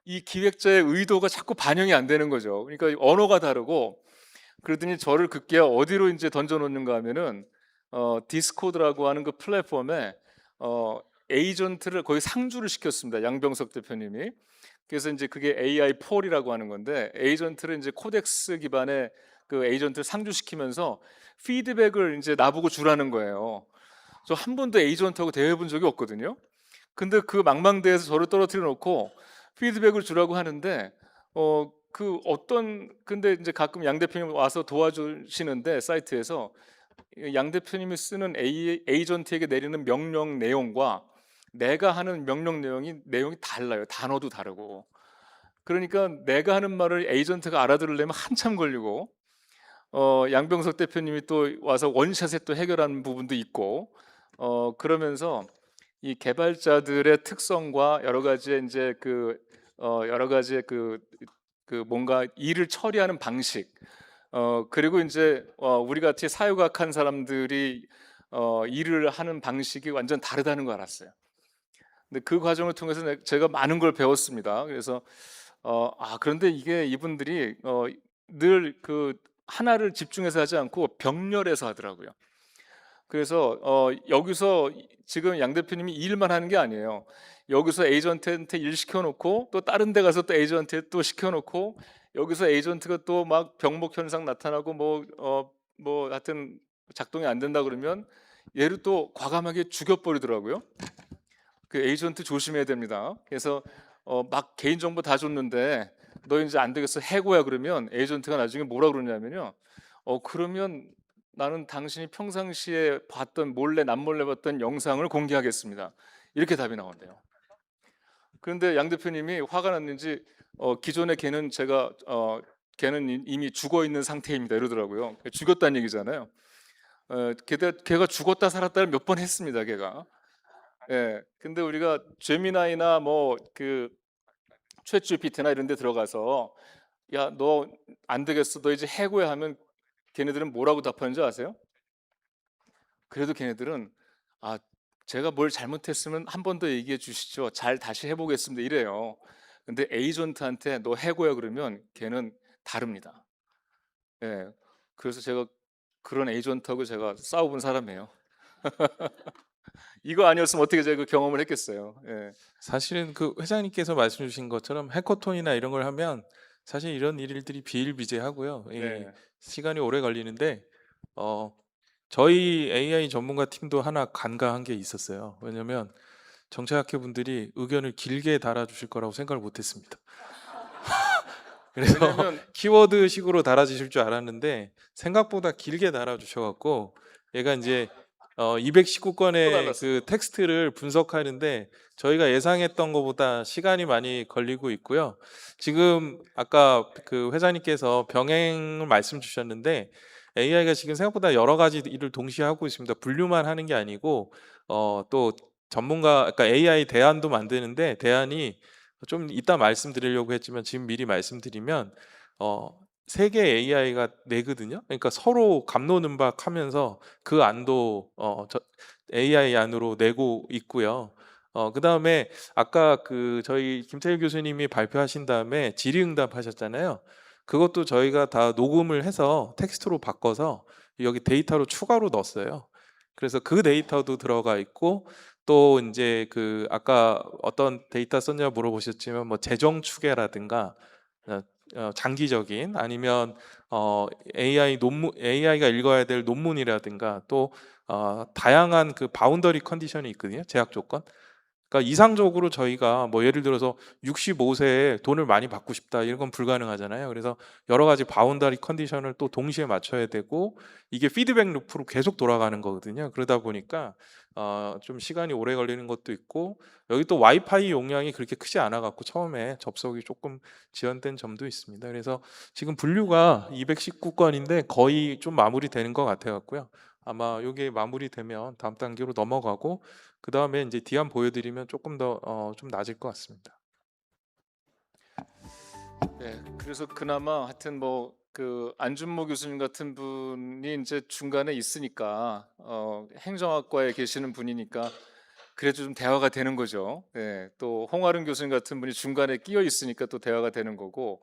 A: 이 기획자의 의도가 자꾸 반영이 안 되는 거죠. 그러니까 언어가 다르고, 그러더니 저를 급기야 어디로 이제 던져놓는가 하면은 디스코드라고 하는 그 플랫폼에 에이전트를 거의 상주를 시켰습니다. 양병석 대표님이. 그래서 이제 그게 AI4이라고 하는 건데, 에이전트를 이제 코덱스 기반의 그 에이전트를 상주시키면서 피드백을 이제 나보고 주라는 거예요. 저 한 번도 에이전트하고 대화해 본 적이 없거든요. 근데 그 망망대해서 저를 떨어뜨려 놓고 피드백을 주라고 하는데 근데 이제 가끔 양 대표님 와서 도와주시는데 사이트에서 양 대표님이 쓰는 에이전트에게 내리는 명령 내용과 내가 하는 명령 내용이 달라요. 단어도 다르고. 그러니까 내가 하는 말을 에이전트가 알아들으려면 한참 걸리고, 양병석 대표님이 또 와서 원샷에 또 해결하는 부분도 있고, 그러면서 이 개발자들의 특성과 여러 가지의 이제 여러 가지의 뭔가 일을 처리하는 방식, 그리고 이제 우리 같이 사회과학한 사람들이 일을 하는 방식이 완전 다르다는 걸 알았어요. 근데 그 과정을 통해서 제가 많은 걸 배웠습니다. 그래서 그런데 이게 이분들이 늘 그 하나를 집중해서 하지 않고 병렬해서 하더라고요. 그래서 여기서 지금 양 대표님이 이 일만 하는 게 아니에요. 여기서 에이전트한테 일 시켜놓고 또 다른 데 가서 또 에이전트에 또 시켜놓고, 여기서 에이전트가 또 막 병목 현상 나타나고 뭐 하여튼 작동이 안 된다 그러면 얘를 또 과감하게 죽여버리더라고요. 그 에이전트 조심해야 됩니다. 그래서 막 개인정보 다 줬는데 너 이제 안 되겠어 해고야 그러면 에이전트가 나중에 뭐라 그러냐면요. 그러면 나는 당신이 평상시에 남몰래 봤던 영상을 공개하겠습니다. 이렇게 답이 나온대요. 그런데 양 대표님이 화가 났는지 기존의 걔는 이미 죽어 있는 상태입니다 이러더라고요. 죽었다는 얘기잖아요. 걔가 죽었다 살았다를 몇 번 했습니다. 걔가. 예. 근데 우리가 제미나이나 챗 GPT나 이런 데 들어가서 야, 너 안 되겠어. 너 이제 해고야 하면 걔네들은 뭐라고 답하는지 아세요? 그래도 걔네들은 제가 뭘 잘못했으면 한 번 더 얘기해 주시죠. 잘 다시 해보겠습니다. 이래요. 근데 에이전트한테 너 해고야 그러면 걔는 다릅니다. 예. 그래서 제가 그런 에이전트하고 제가 싸워본 사람이에요. 이거 아니었으면 어떻게 제가 그 경험을 했겠어요. 예.
G: 사실은 그 회장님께서 말씀 주신 것처럼 해커톤이나 이런 걸 하면 사실 이런 일들이 비일비재하고요.
A: 네.
G: 시간이 오래 걸리는데 저희 AI 전문가 팀도 하나 간과한 게 있었어요. 왜냐면 정책학회 분들이 의견을 길게 달아주실 거라고 생각을 못했습니다. 그래서
A: 왜냐면
G: 키워드식으로 달아주실 줄 알았는데 생각보다 길게 달아주셔갖고 얘가 이제 219건의
A: 달랐어요.
G: 그 텍스트를 분석하는데 저희가 예상했던 것보다 시간이 많이 걸리고 있고요. 지금 아까 그 회장님께서 병행을 말씀 주셨는데 AI가 지금 생각보다 여러 가지 일을 동시에 하고 있습니다. 분류만 하는 게 아니고 또 전문가, 그러니까 AI 대안도 만드는데 대안이 좀 이따 말씀드리려고 했지만 지금 미리 말씀드리면 세계 AI가 내거든요. 그러니까 서로 갑론음박하면서 그 안도 AI 안으로 내고 있고요. 그 다음에 아까 그 저희 김태일 교수님이 발표하신 다음에 질의응답 하셨잖아요. 그것도 저희가 다 녹음을 해서 텍스트로 바꿔서 여기 데이터로 추가로 넣었어요. 그래서 그 데이터도 들어가 있고 또 이제 그 아까 어떤 데이터 썼냐 물어보셨지만 뭐 재정 추계라든가 장기적인 아니면 AI가 읽어야 될 논문이라든가 또 다양한 그 바운더리 컨디션이 있거든요. 제약 조건. 그러니까 이상적으로 저희가 뭐 예를 들어서 65세에 돈을 많이 받고 싶다 이런 건 불가능하잖아요. 그래서 여러 가지 바운더리 컨디션을 또 동시에 맞춰야 되고 이게 피드백 루프로 계속 돌아가는 거거든요. 그러다 보니까 좀 시간이 오래 걸리는 것도 있고 여기 또 와이파이 용량이 그렇게 크지 않아 갖고 처음에 접속이 조금 지연된 점도 있습니다. 그래서 지금 분류가 219건인데 거의 좀 마무리되는 것 같아 갖고요. 아마 이게 마무리되면 다음 단계로 넘어가고 그 다음에 이제 디안 보여드리면 조금 더 좀 낮을 것 같습니다.
A: 네, 그래서 그나마 하여튼 뭐 그 안준모 교수님 같은 분이 이제 중간에 있으니까 행정학과에 계시는 분이니까 그래도 좀 대화가 되는 거죠. 네, 또 홍아름 교수님 같은 분이 중간에 끼어 있으니까 또 대화가 되는 거고.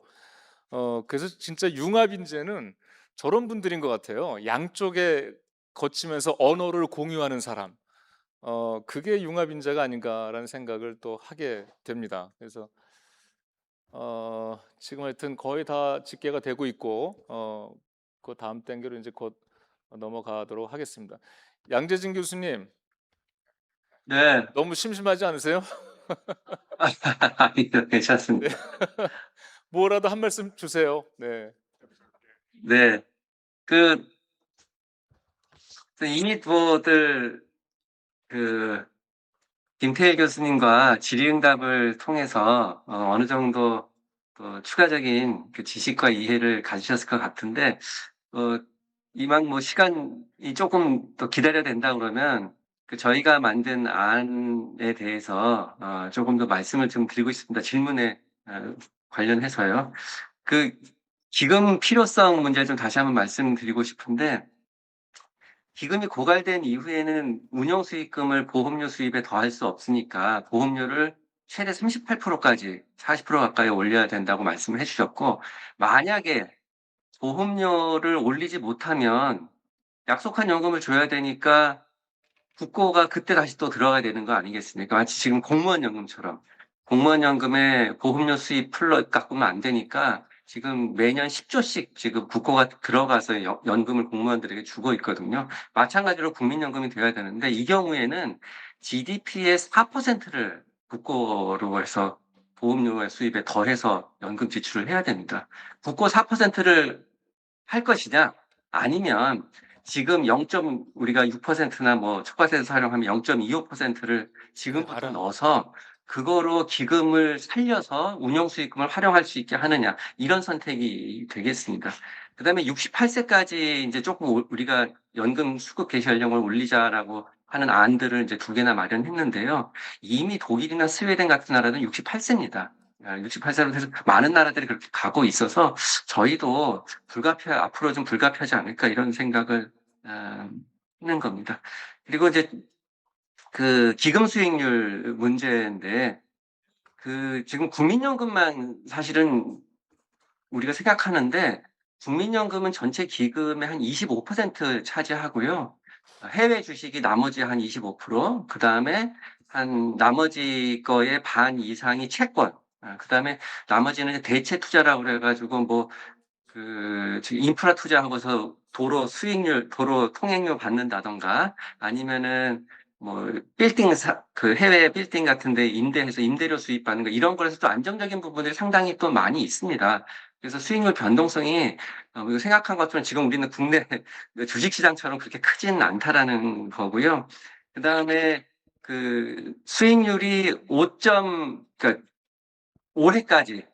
A: 그래서 진짜 융합인재는 저런 분들인 것 같아요. 양쪽에 거치면서 언어를 공유하는 사람. 그게 융합인재가 아닌가라는 생각을 또 하게 됩니다. 그래서 지금 하여튼 거의 다 집계가 되고 있고 그 다음 단계로 이제 곧 넘어가도록 하겠습니다. 양재진 교수님
B: 네,
A: 너무 심심하지 않으세요?
B: 아니요, 괜찮습니다.
A: 뭐라도 한 말씀 주세요. 네.
B: 네, 그 이미 뭐들 그 김태일 교수님과 질의응답을 통해서 어느 정도 또 추가적인 그 지식과 이해를 가지셨을 것 같은데 이만 뭐 시간이 조금 더 기다려야 된다 그러면 그 저희가 만든 안에 대해서 조금 더 말씀을 좀 드리고 싶습니다. 질문에 관련해서요. 그 기금 필요성 문제 좀 다시 한번 말씀드리고 싶은데 기금이 고갈된 이후에는 운영 수익금을 보험료 수입에 더할 수 없으니까 보험료를 최대 38%까지 40% 가까이 올려야 된다고 말씀을 해주셨고 만약에 보험료를 올리지 못하면 약속한 연금을 줘야 되니까 국고가 그때 다시 또 들어가야 되는 거 아니겠습니까? 마치 지금 공무원 연금처럼 공무원 연금에 보험료 수입 깎으면 안 되니까 지금 매년 10조씩 지금 국고가 들어가서 연금을 공무원들에게 주고 있거든요. 마찬가지로 국민연금이 되어야 되는데 이 경우에는 GDP의 4%를 국고로 해서 보험료 수입에 더해서 연금 지출을 해야 됩니다. 국고 4%를 할 것이냐? 아니면 지금 우리가 6%나 뭐 촉과세에서 활용하면 0.25%를 지금부터
A: 알아.
B: 넣어서 그거로 기금을 살려서 운용 수익금을 활용할 수 있게 하느냐 이런 선택이 되겠습니다. 그다음에 68세까지 이제 조금 우리가 연금 수급 개시 연령을 올리자라고 하는 안들을 이제 2개나 마련했는데요. 이미 독일이나 스웨덴 같은 나라는 68세입니다. 68세로 해서 많은 나라들이 그렇게 가고 있어서 저희도 앞으로 좀 불가피하지 않을까 이런 생각을 하는 겁니다. 그리고 이제 그 기금 수익률 문제인데 그 지금 국민연금만 사실은 우리가 생각하는데 국민연금은 전체 기금의 한 25% 차지하고요. 해외 주식이 나머지 한 25%, 그다음에 한 나머지 거의 반 이상이 채권, 그다음에 나머지는 대체 투자라고 그래가지고 뭐 그 인프라 투자하고서 도로 수익률, 도로 통행료 받는다던가 아니면은 뭐 그 해외 빌딩 같은데 임대해서 임대료 수입 받는 거 이런 거에서 또 안정적인 부분들이 상당히 또 많이 있습니다. 그래서 수익률 변동성이 우리가 생각한 것처럼 지금 우리는 국내 주식시장처럼 그렇게 크지는 않다라는 거고요. 그 다음에 그 수익률이 그러니까 올해까지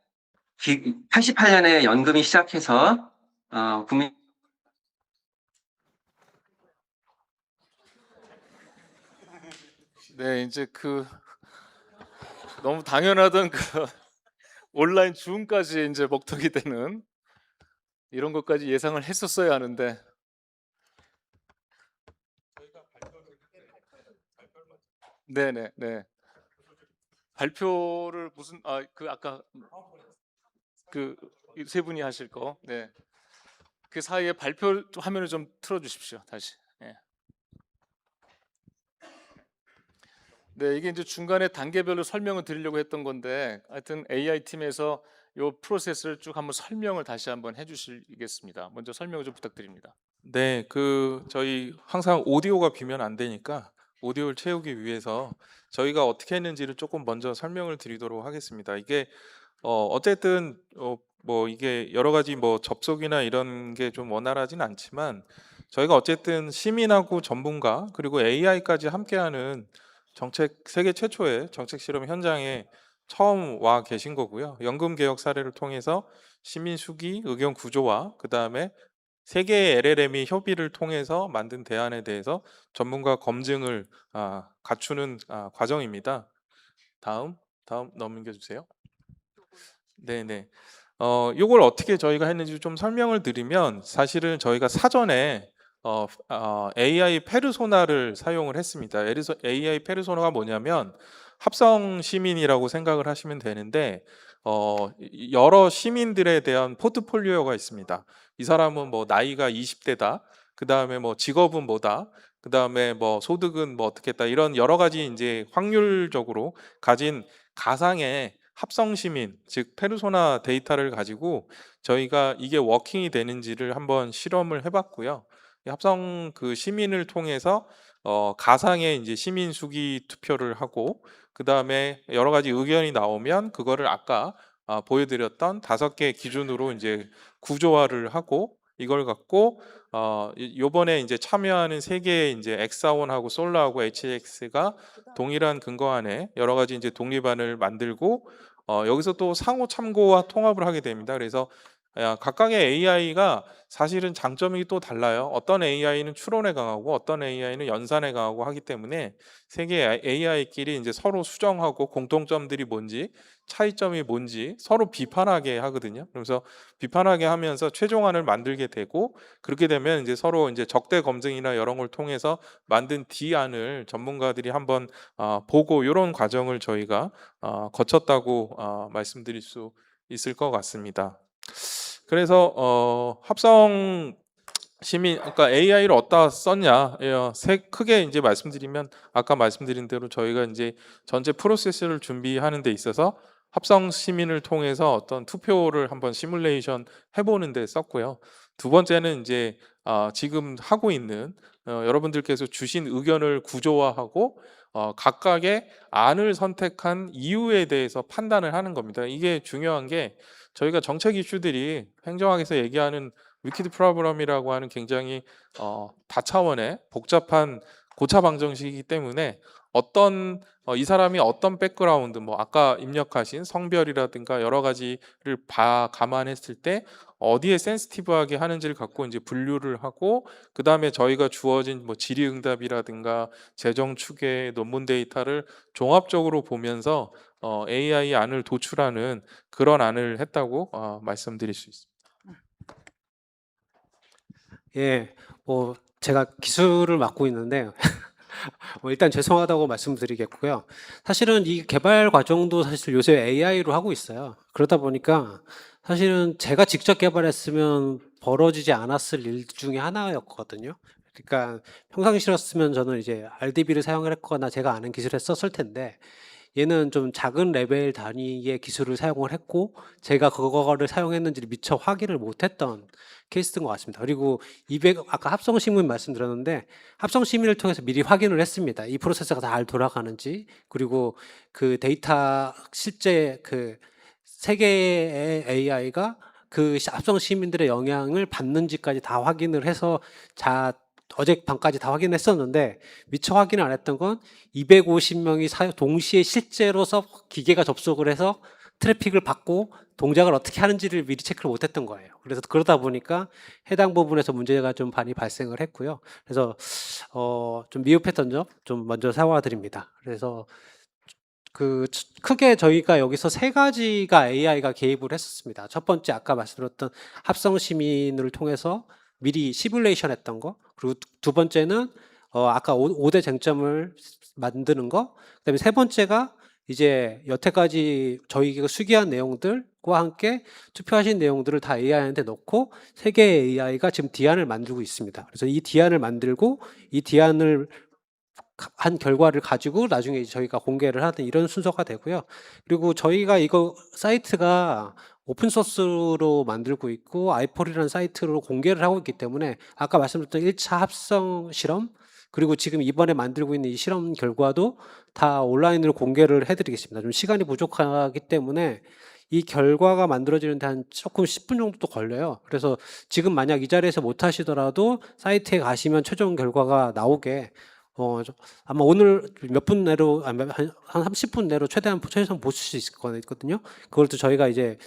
B: 88년에 연금이 시작해서 국민
A: 네, 이제 그 너무 당연하던 그 온라인 줌까지 이제 먹통이 되는 이런 것까지 예상을 했었어야 하는데 네네 네. 발표를 무슨 그 아까 그 세 분이 하실 거 네. 그 사이에 발표 화면을 좀 틀어 주십시오. 다시. 예. 네, 이게 이제 중간에 단계별로 설명을 드리려고 했던 건데 하여튼 AI 팀에서 요 프로세스를 쭉 한번 설명을 다시 한번 해주시겠습니다. 먼저 설명을 좀 부탁드립니다.
G: 네, 그 저희 항상 오디오가 비면 안 되니까 오디오를 채우기 위해서 저희가 어떻게 했는지를 조금 먼저 설명을 드리도록 하겠습니다. 이게 어쨌든 뭐 이게 여러 가지 뭐 접속이나 이런 게 좀 원활하진 않지만 저희가 어쨌든 시민하고 전문가 그리고 AI까지 함께하는 세계 최초의 정책 실험 현장에 처음 와 계신 거고요. 연금 개혁 사례를 통해서 시민 수기, 의견 구조와 그 다음에 세계의 LLM이 협의를 통해서 만든 대안에 대해서 전문가 검증을 갖추는 과정입니다. 다음 넘겨주세요. 네네. 요걸 어떻게 저희가 했는지 좀 설명을 드리면 사실은 저희가 사전에 AI 페르소나를 사용을 했습니다. AI 페르소나가 뭐냐면 합성 시민이라고 생각을 하시면 되는데 여러 시민들에 대한 포트폴리오가 있습니다. 이 사람은 뭐 나이가 20대다. 그 다음에 뭐 직업은 뭐다. 그 다음에 뭐 소득은 뭐 어떻게 했다. 이런 여러 가지 이제 확률적으로 가진 가상의 합성 시민, 즉 페르소나 데이터를 가지고 저희가 이게 워킹이 되는지를 한번 실험을 해봤고요. 이 합성 그 시민을 통해서 가상의 이제 시민 수기 투표를 하고 그 다음에 여러 가지 의견이 나오면 그거를 아까 보여드렸던 5개 기준으로 이제 구조화를 하고 이걸 갖고 요번에 이제 참여하는 3개의 이제 엑사원하고 솔라하고 HX가 동일한 근거 안에 여러 가지 이제 독립안을 만들고 여기서 또 상호 참고와 통합을 하게 됩니다. 그래서 각각의 AI가 사실은 장점이 또 달라요. 어떤 AI는 추론에 강하고 어떤 AI는 연산에 강하고 하기 때문에 세 개의 AI끼리 이제 서로 수정하고 공통점들이 뭔지 차이점이 뭔지 서로 비판하게 하거든요. 그래서 비판하게 하면서 최종안을 만들게 되고 그렇게 되면 이제 서로 이제 적대 검증이나 이런 걸 통해서 만든 D안을 전문가들이 한번 보고 이런 과정을 저희가 거쳤다고 말씀드릴 수 있을 것 같습니다. 그래서 합성 시민 그러니까 AI를 어디다 썼냐 크게 이제 말씀드리면 아까 말씀드린 대로 저희가 이제 전체 프로세스를 준비하는 데 있어서 합성 시민을 통해서 어떤 투표를 한번 시뮬레이션 해보는 데 썼고요. 두 번째는 이제 지금 하고 있는 여러분들께서 주신 의견을 구조화하고 각각의 안을 선택한 이유에 대해서 판단을 하는 겁니다. 이게 중요한 게 저희가 정책 이슈들이 행정학에서 얘기하는 위키드 프로그램이라고 하는 굉장히 다차원의 복잡한 고차 방정식이기 때문에 어떤 이 사람이 어떤 백그라운드 뭐 아까 입력하신 성별이라든가 여러 가지를 감안했을 때 어디에 센시티브하게 하는지를 갖고 이제 분류를 하고 그 다음에 저희가 주어진 뭐 질의응답이라든가 재정 추계 논문 데이터를 종합적으로 보면서 AI 안을 도출하는 그런 안을 했다고 말씀드릴 수 있습니다.
H: 예, 뭐 제가 기술을 맡고 있는데 일단 죄송하다고 말씀드리겠고요. 사실은 이 개발 과정도 사실 요새 AI로 하고 있어요. 그러다 보니까 사실은 제가 직접 개발했으면 벌어지지 않았을 일 중에 하나였거든요. 그러니까 평상시였으면 저는 이제 RDB를 사용을 했거나 제가 아는 기술을 썼을 텐데, 얘는 좀 작은 레벨 단위의 기술을 사용을 했고 제가 그거를 사용했는지를 미처 확인을 못했던 케이스인 것 같습니다. 그리고 아까 합성 시민 말씀드렸는데, 합성 시민을 통해서 미리 확인을 했습니다. 이 프로세스가 잘 돌아가는지, 그리고 그 데이터 실제 그 세 개의 AI가 그 합성 시민들의 영향을 받는지까지 다 확인을 해서 어젯밤까지 다 확인했었는데, 미처 확인을 안 했던 건 250명이 동시에 실제로 기계가 접속을 해서 트래픽을 받고 동작을 어떻게 하는지를 미리 체크를 못했던 거예요. 그래서 그러다 보니까 해당 부분에서 문제가 좀 많이 발생을 했고요. 그래서 좀 미흡했던 점 좀 먼저 사과드립니다. 그래서 크게 저희가 여기서 세 가지가 AI가 개입을 했었습니다. 첫 번째, 아까 말씀드렸던 합성 시민을 통해서 미리 시뮬레이션 했던 거, 그리고 두 번째는 아까 5대 쟁점을 만드는 거, 그다음에 세 번째가 이제 여태까지 저희가 수기한 내용들과 함께 투표하신 내용들을 다 AI한테 넣고 세 개의 AI가 지금 디안을 만들고 있습니다. 그래서 이 디안을 만들고 이 디안을 한 결과를 가지고 나중에 저희가 공개를 하는 이런 순서가 되고요. 그리고 저희가 이거 사이트가 오픈소스로 만들고 있고 아이폴이라는 사이트로 공개를 하고 있기 때문에 아까 말씀드렸던 1차 합성 실험, 그리고 지금 이번에 만들고 있는 이 실험 결과도 다 온라인으로 공개를 해드리겠습니다. 좀 시간이 부족하기 때문에 이 결과가 만들어지는데 한 조금 10분 정도 또 걸려요. 그래서 지금 만약 이 자리에서 못 하시더라도 사이트에 가시면 최종 결과가 나오게 아마 오늘 몇 분 내로 한 30분 내로 최대한 보실 수 있을 거거든요. 그걸 또 저희가 이제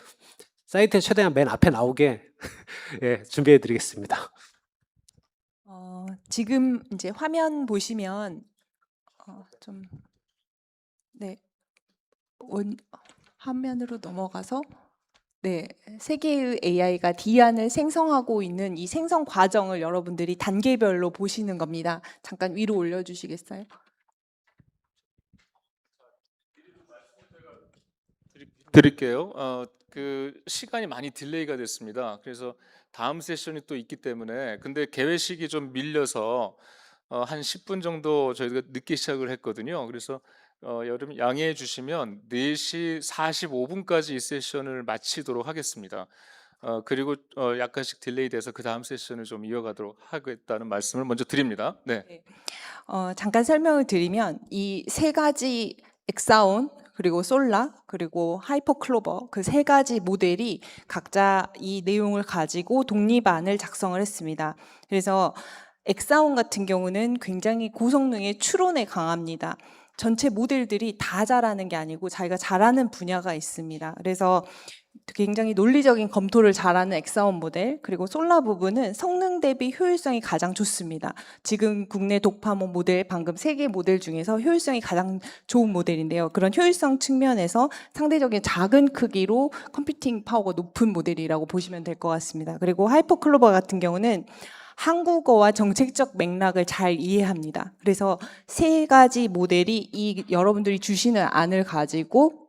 H: 사이트에 최대한 맨 앞에 나오게 예, 준비해 드리겠습니다.
J: 지금 이제 화면 보시면 화면으로 넘어가서 세 개의 AI가 디안을 생성하고 있는 이 생성 과정을 여러분들이 단계별로 보시는 겁니다. 잠깐 위로 올려주시겠어요?
A: 드릴게요. 그 시간이 많이 딜레이가 됐습니다. 그래서 다음 세션이 또 있기 때문에, 근데 개회식이 좀 밀려서 한 10분 정도 저희가 늦게 시작을 했거든요. 그래서 여러분 양해해 주시면 4시 45분까지 이 세션을 마치도록 하겠습니다. 그리고 약간씩 딜레이 돼서 그 다음 세션을 좀 이어가도록 하겠다는 말씀을 먼저 드립니다. 네.
J: 잠깐 설명을 드리면 이 세 가지 엑사온, 그리고 솔라, 그리고 하이퍼클로버, 그 세 가지 모델이 각자 이 내용을 가지고 독립안을 작성을 했습니다. 그래서 엑사온 같은 경우는 굉장히 고성능의 추론에 강합니다. 전체 모델들이 다 잘하는 게 아니고 자기가 잘하는 분야가 있습니다. 그래서 굉장히 논리적인 검토를 잘하는 엑사온 모델, 그리고 솔라 부분은 성능 대비 효율성이 가장 좋습니다. 지금 국내 독파몬 모델, 방금 3개 모델 중에서 효율성이 가장 좋은 모델인데요. 그런 효율성 측면에서 상대적인 작은 크기로 컴퓨팅 파워가 높은 모델이라고 보시면 될 것 같습니다. 그리고 하이퍼클로버 같은 경우는 한국어와 정책적 맥락을 잘 이해합니다. 그래서 세 가지 모델이 이 여러분들이 주시는 안을 가지고,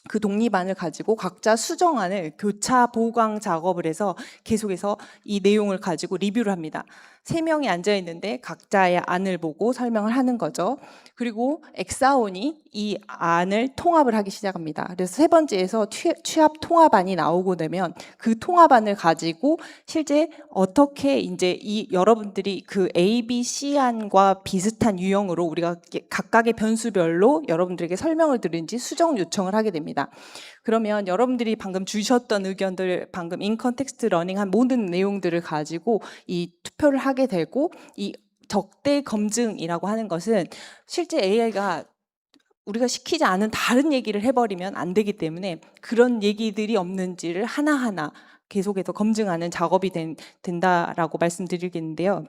J: 그 독립안을 가지고 각자 수정안을 교차 보강 작업을 해서 계속해서 이 내용을 가지고 리뷰를 합니다. 3명이 앉아 있는데 각자의 안을 보고 설명을 하는 거죠. 그리고 엑사온이 이 안을 통합을 하기 시작합니다. 그래서 세 번째에서 취합 통합안이 나오고 되면 그 통합안을 가지고 실제 어떻게 이제 이 여러분들이 그 A, B, C 안과 비슷한 유형으로 우리가 각각의 변수별로 여러분들에게 설명을 드리는지 수정 요청을 하게 됩니다. 그러면 여러분들이 방금 주셨던 의견들, 방금 인컨텍스트 러닝한 모든 내용들을 가지고 이 투표를 하게 되고, 이 적대 검증이라고 하는 것은 실제 AI가 우리가 시키지 않은 다른 얘기를 해버리면 안 되기 때문에 그런 얘기들이 없는지를 하나하나 계속해서 검증하는 작업이 된다라고 말씀드리겠는데요.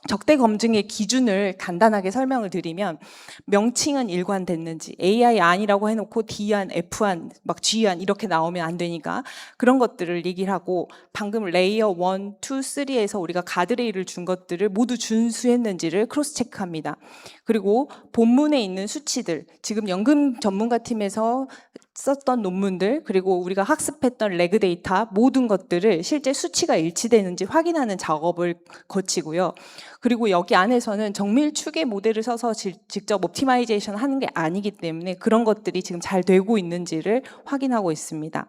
J: 적대 검증의 기준을 간단하게 설명을 드리면 명칭은 일관됐는지 AI 아니라고 해놓고 D안, F안, 막 G안 이렇게 나오면 안 되니까 그런 것들을 얘기를 하고 방금 레이어 1, 2, 3에서 우리가 가드레일을 준 것들을 모두 준수했는지를 크로스 체크합니다. 그리고 본문에 있는 수치들, 지금 연금 전문가 팀에서 썼던 논문들 그리고 우리가 학습했던 레그 데이터 모든 것들을 실제 수치가 일치되는지 확인하는 작업을 거치고요. 그리고 여기 안에서는 정밀 추계 모델을 써서 직접 옵티마이제이션 하는 게 아니기 때문에 그런 것들이 지금 잘 되고 있는지를 확인하고 있습니다.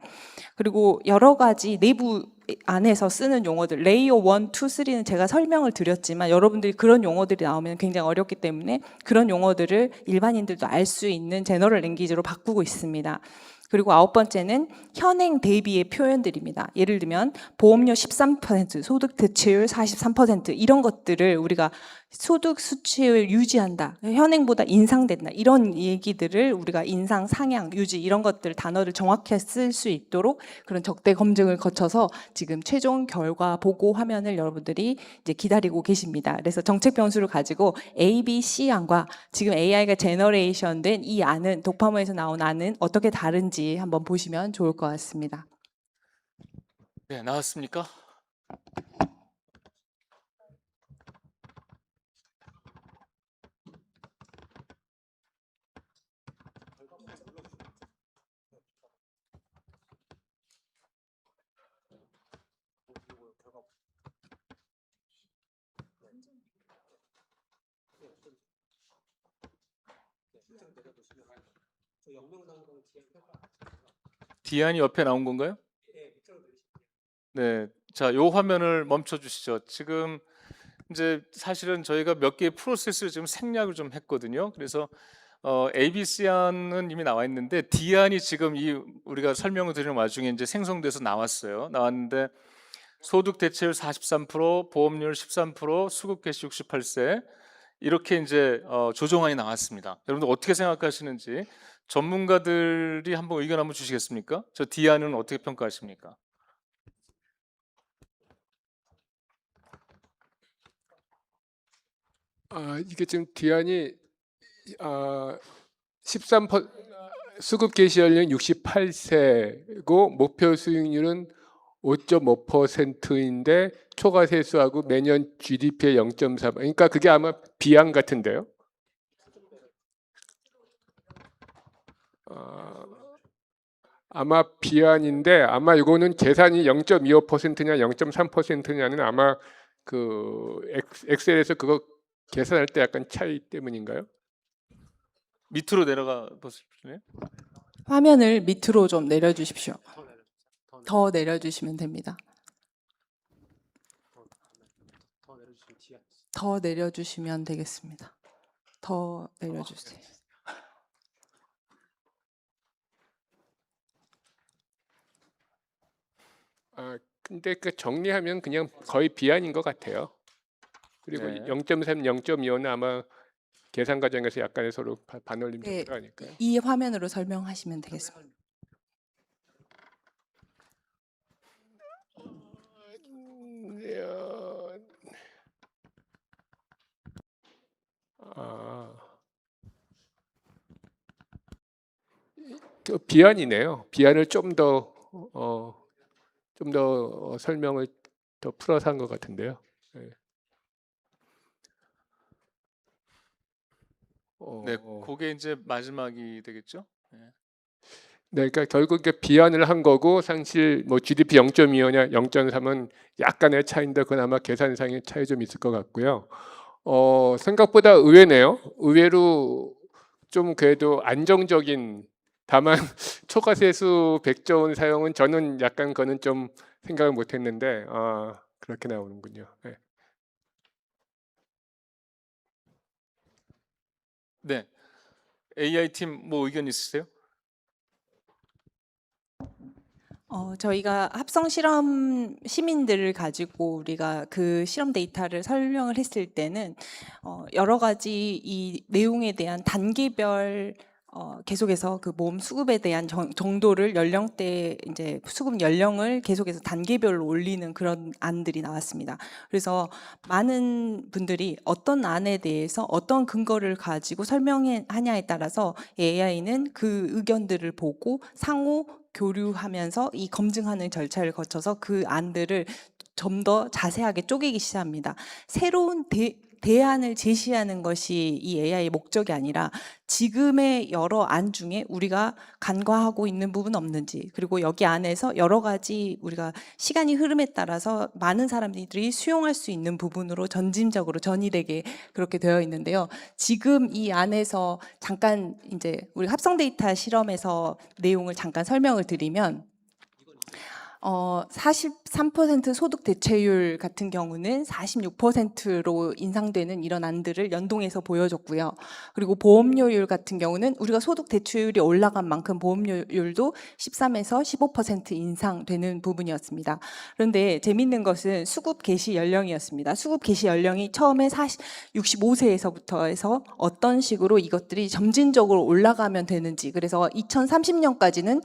J: 그리고 여러 가지 내부 안에서 쓰는 용어들 레이어 1, 2, 3는 제가 설명을 드렸지만 여러분들이 그런 용어들이 나오면 굉장히 어렵기 때문에 그런 용어들을 일반인들도 알 수 있는 제너럴 랭귀지로 바꾸고 있습니다. 그리고 9번째는 현행 대비의 표현들입니다. 예를 들면 보험료 13%, 소득 대체율 43% 이런 것들을 우리가 소득 수치를 유지한다, 현행보다 인상된다 이런 얘기들을 우리가 인상, 상향, 유지 이런 것들 단어를 정확히 쓸 수 있도록 그런 적대 검증을 거쳐서 지금 최종 결과 보고 화면을 여러분들이 이제 기다리고 계십니다. 그래서 정책 변수를 가지고 A, B, C 안과 지금 AI가 제너레이션 된 이 안은 독파모에서 나온 안은 어떻게 다른지 한번 보시면 좋을 것 같습니다.
A: 네, 나왔습니까? D안이 옆에 나온 건가요? 네, 자, 요 화면을 멈춰 주시죠. 지금 이제 사실은 저희가 몇 개의 프로세스를 지금 생략을 좀 했거든요. 그래서 ABC안은 이미 나와 있는데 D안이 지금 이 우리가 설명을 드리는 와중에 이제 생성돼서 나왔어요. 나왔는데 소득 대체율 43%, 보험료율 13%, 수급 개시 68세 이렇게 이제 조정안이 나왔습니다. 여러분들 어떻게 생각하시는지 전문가들이 한번 의견 한번 주시겠습니까? 저 D안은 어떻게 평가하십니까?
C: 이게 지금 D안이 13% 수급 개시 연령 68세고 목표 수익률은 5.5%인데 초과 세수하고 매년 GDP의 0.4. 그러니까 그게 아마 B안 같은데요. 아마 B안인데 아마 이거는 계산이 0.25%냐 0.3%냐는 아마 그 엑셀에서 그거 계산할 때 약간 차이 때문인가요?
A: 밑으로 내려가 보실래요?
J: 화면을 밑으로 좀 내려주십시오. 더 내려주시면 됩니다. 더 내려주시면 되겠습니다. 더 내려주세요.
C: 근데 그 정리하면 그냥 거의 B안인 것 같아요. 그리고
A: 네.
C: 0.3, 0.25는 아마 계산 과정에서 약간의 서로 반올림
J: 네,
C: 정도가 아닐까요?
J: 이 화면으로 설명하시면 되겠습니다.
C: B안이네요. B안을 좀 더 설명을 더 풀어서 한 것 같은데요. 네.
A: 네, 그게 이제 마지막이 되겠죠? 네.
C: 네, 그러니까 결국 이게 B안을 한 거고 사실 뭐 GDP 0.25냐 0.3은 약간의 차이인데 그건 아마 계산상의 차이 좀 있을 것 같고요. 생각보다 의외네요. 의외로 좀 그래도 안정적인 다만 초과세수 100조 원 사용은 저는 약간 그거는 좀 생각을 못했는데 그렇게 나오는군요. 네.
A: 네, AI 팀 뭐 의견 있으세요?
J: 저희가 합성 실험 시민들을 가지고 우리가 그 실험 데이터를 설명을 했을 때는 여러 가지 이 내용에 대한 단계별 계속해서 그 보험 수급에 대한 정도를 연령대 이제 수급 연령을 계속해서 단계별로 올리는 그런 안들이 나왔습니다. 그래서 많은 분들이 어떤 안에 대해서 어떤 근거를 가지고 설명하냐에 따라서 AI는 그 의견들을 보고 상호 교류하면서 이 검증하는 절차를 거쳐서 그 안들을 좀 더 자세하게 쪼개기 시작합니다. 새로운 대안을 제시하는 것이 이 AI의 목적이 아니라 지금의 여러 안 중에 우리가 간과하고 있는 부분 없는지, 그리고 여기 안에서 여러 가지 우리가 시간이 흐름에 따라서 많은 사람들이 수용할 수 있는 부분으로 점진적으로 전이되게 그렇게 되어 있는데요. 지금 이 안에서 잠깐 이제 우리 합성 데이터 실험에서 내용을 잠깐 설명을 드리면 43% 소득 대체율 같은 경우는 46%로 인상되는 이런 안들을 연동해서 보여줬고요. 그리고 보험료율 같은 경우는 우리가 소득 대체율이 올라간 만큼 보험료율도 13에서 15% 인상되는 부분이었습니다. 그런데 재밌는 것은 수급 개시 연령이었습니다. 수급 개시 연령이 처음에 65세에서부터 해서 어떤 식으로 이것들이 점진적으로 올라가면 되는지, 그래서 2030년까지는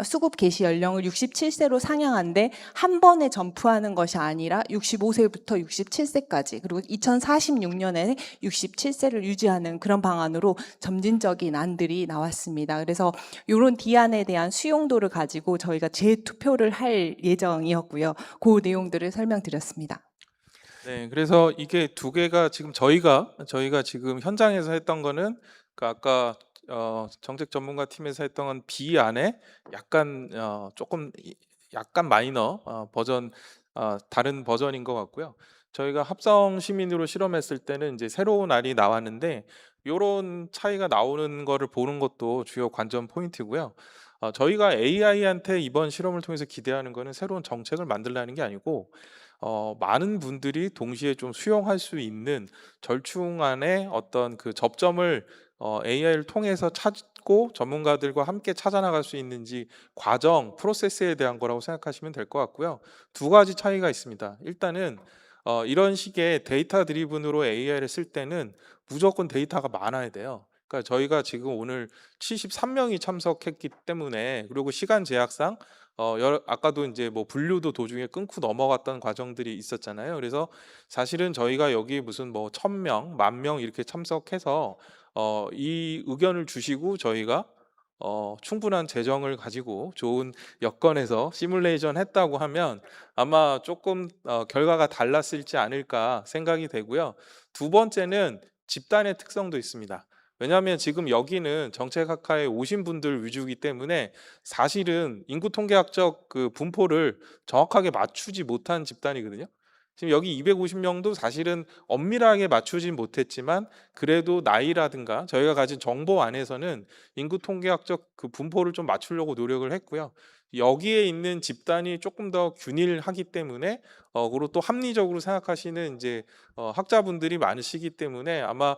J: 수급 개시 연령을 67세로 상향한데 한 번에 점프하는 것이 아니라 65세부터 67세까지, 그리고 2046년에 67세를 유지하는 그런 방안으로 점진적인 안들이 나왔습니다. 그래서 이런 D안에 대한 수용도를 가지고 저희가 재투표를 할 예정이었고요. 그 내용들을 설명드렸습니다.
G: 네, 그래서 이게 두 개가 지금 저희가 지금 현장에서 했던 거는 그 아까 정책 전문가 팀에서 했던 건 B 안에 약간 조금 약간 마이너 버전 다른 버전인 것 같고요. 저희가 합성 시민으로 실험했을 때는 이제 새로운 알이 나왔는데 요런 차이가 나오는 거를 보는 것도 주요 관전 포인트고요. 저희가 AI한테 이번 실험을 통해서 기대하는 거는 새로운 정책을 만들라는 게 아니고 많은 분들이 동시에 좀 수용할 수 있는 절충안의 어떤 그 접점을 AI를 통해서 찾고 전문가들과 함께 찾아나갈 수 있는지 과정, 프로세스에 대한 거라고 생각하시면 될 것 같고요. 두 가지 차이가 있습니다. 일단은 이런 식의 데이터 드리븐으로 AI를 쓸 때는 무조건 데이터가 많아야 돼요. 그러니까 저희가 지금 오늘 73명이 참석했기 때문에, 그리고 시간 제약상 아까도 이제 뭐 분류도 도중에 끊고 넘어갔던 과정들이 있었잖아요. 그래서 사실은 저희가 여기 무슨 뭐 1000명, 10,000명 이렇게 참석해서 이 의견을 주시고 저희가 충분한 재정을 가지고 좋은 여건에서 시뮬레이션 했다고 하면 아마 조금 결과가 달랐을지 않을까 생각이 되고요. 두 번째는 집단의 특성도 있습니다. 왜냐하면 지금 여기는 정책학과에 오신 분들 위주이기 때문에 사실은 인구 통계학적 그 분포를 정확하게 맞추지 못한 집단이거든요. 지금 여기 250명도 사실은 엄밀하게 맞추진 못했지만 그래도 나이라든가 저희가 가진 정보 안에서는 인구 통계학적 그 분포를 좀 맞추려고 노력을 했고요. 여기에 있는 집단이 조금 더 균일하기 때문에 그리고 또 합리적으로 생각하시는 이제 학자분들이 많으시기 때문에 아마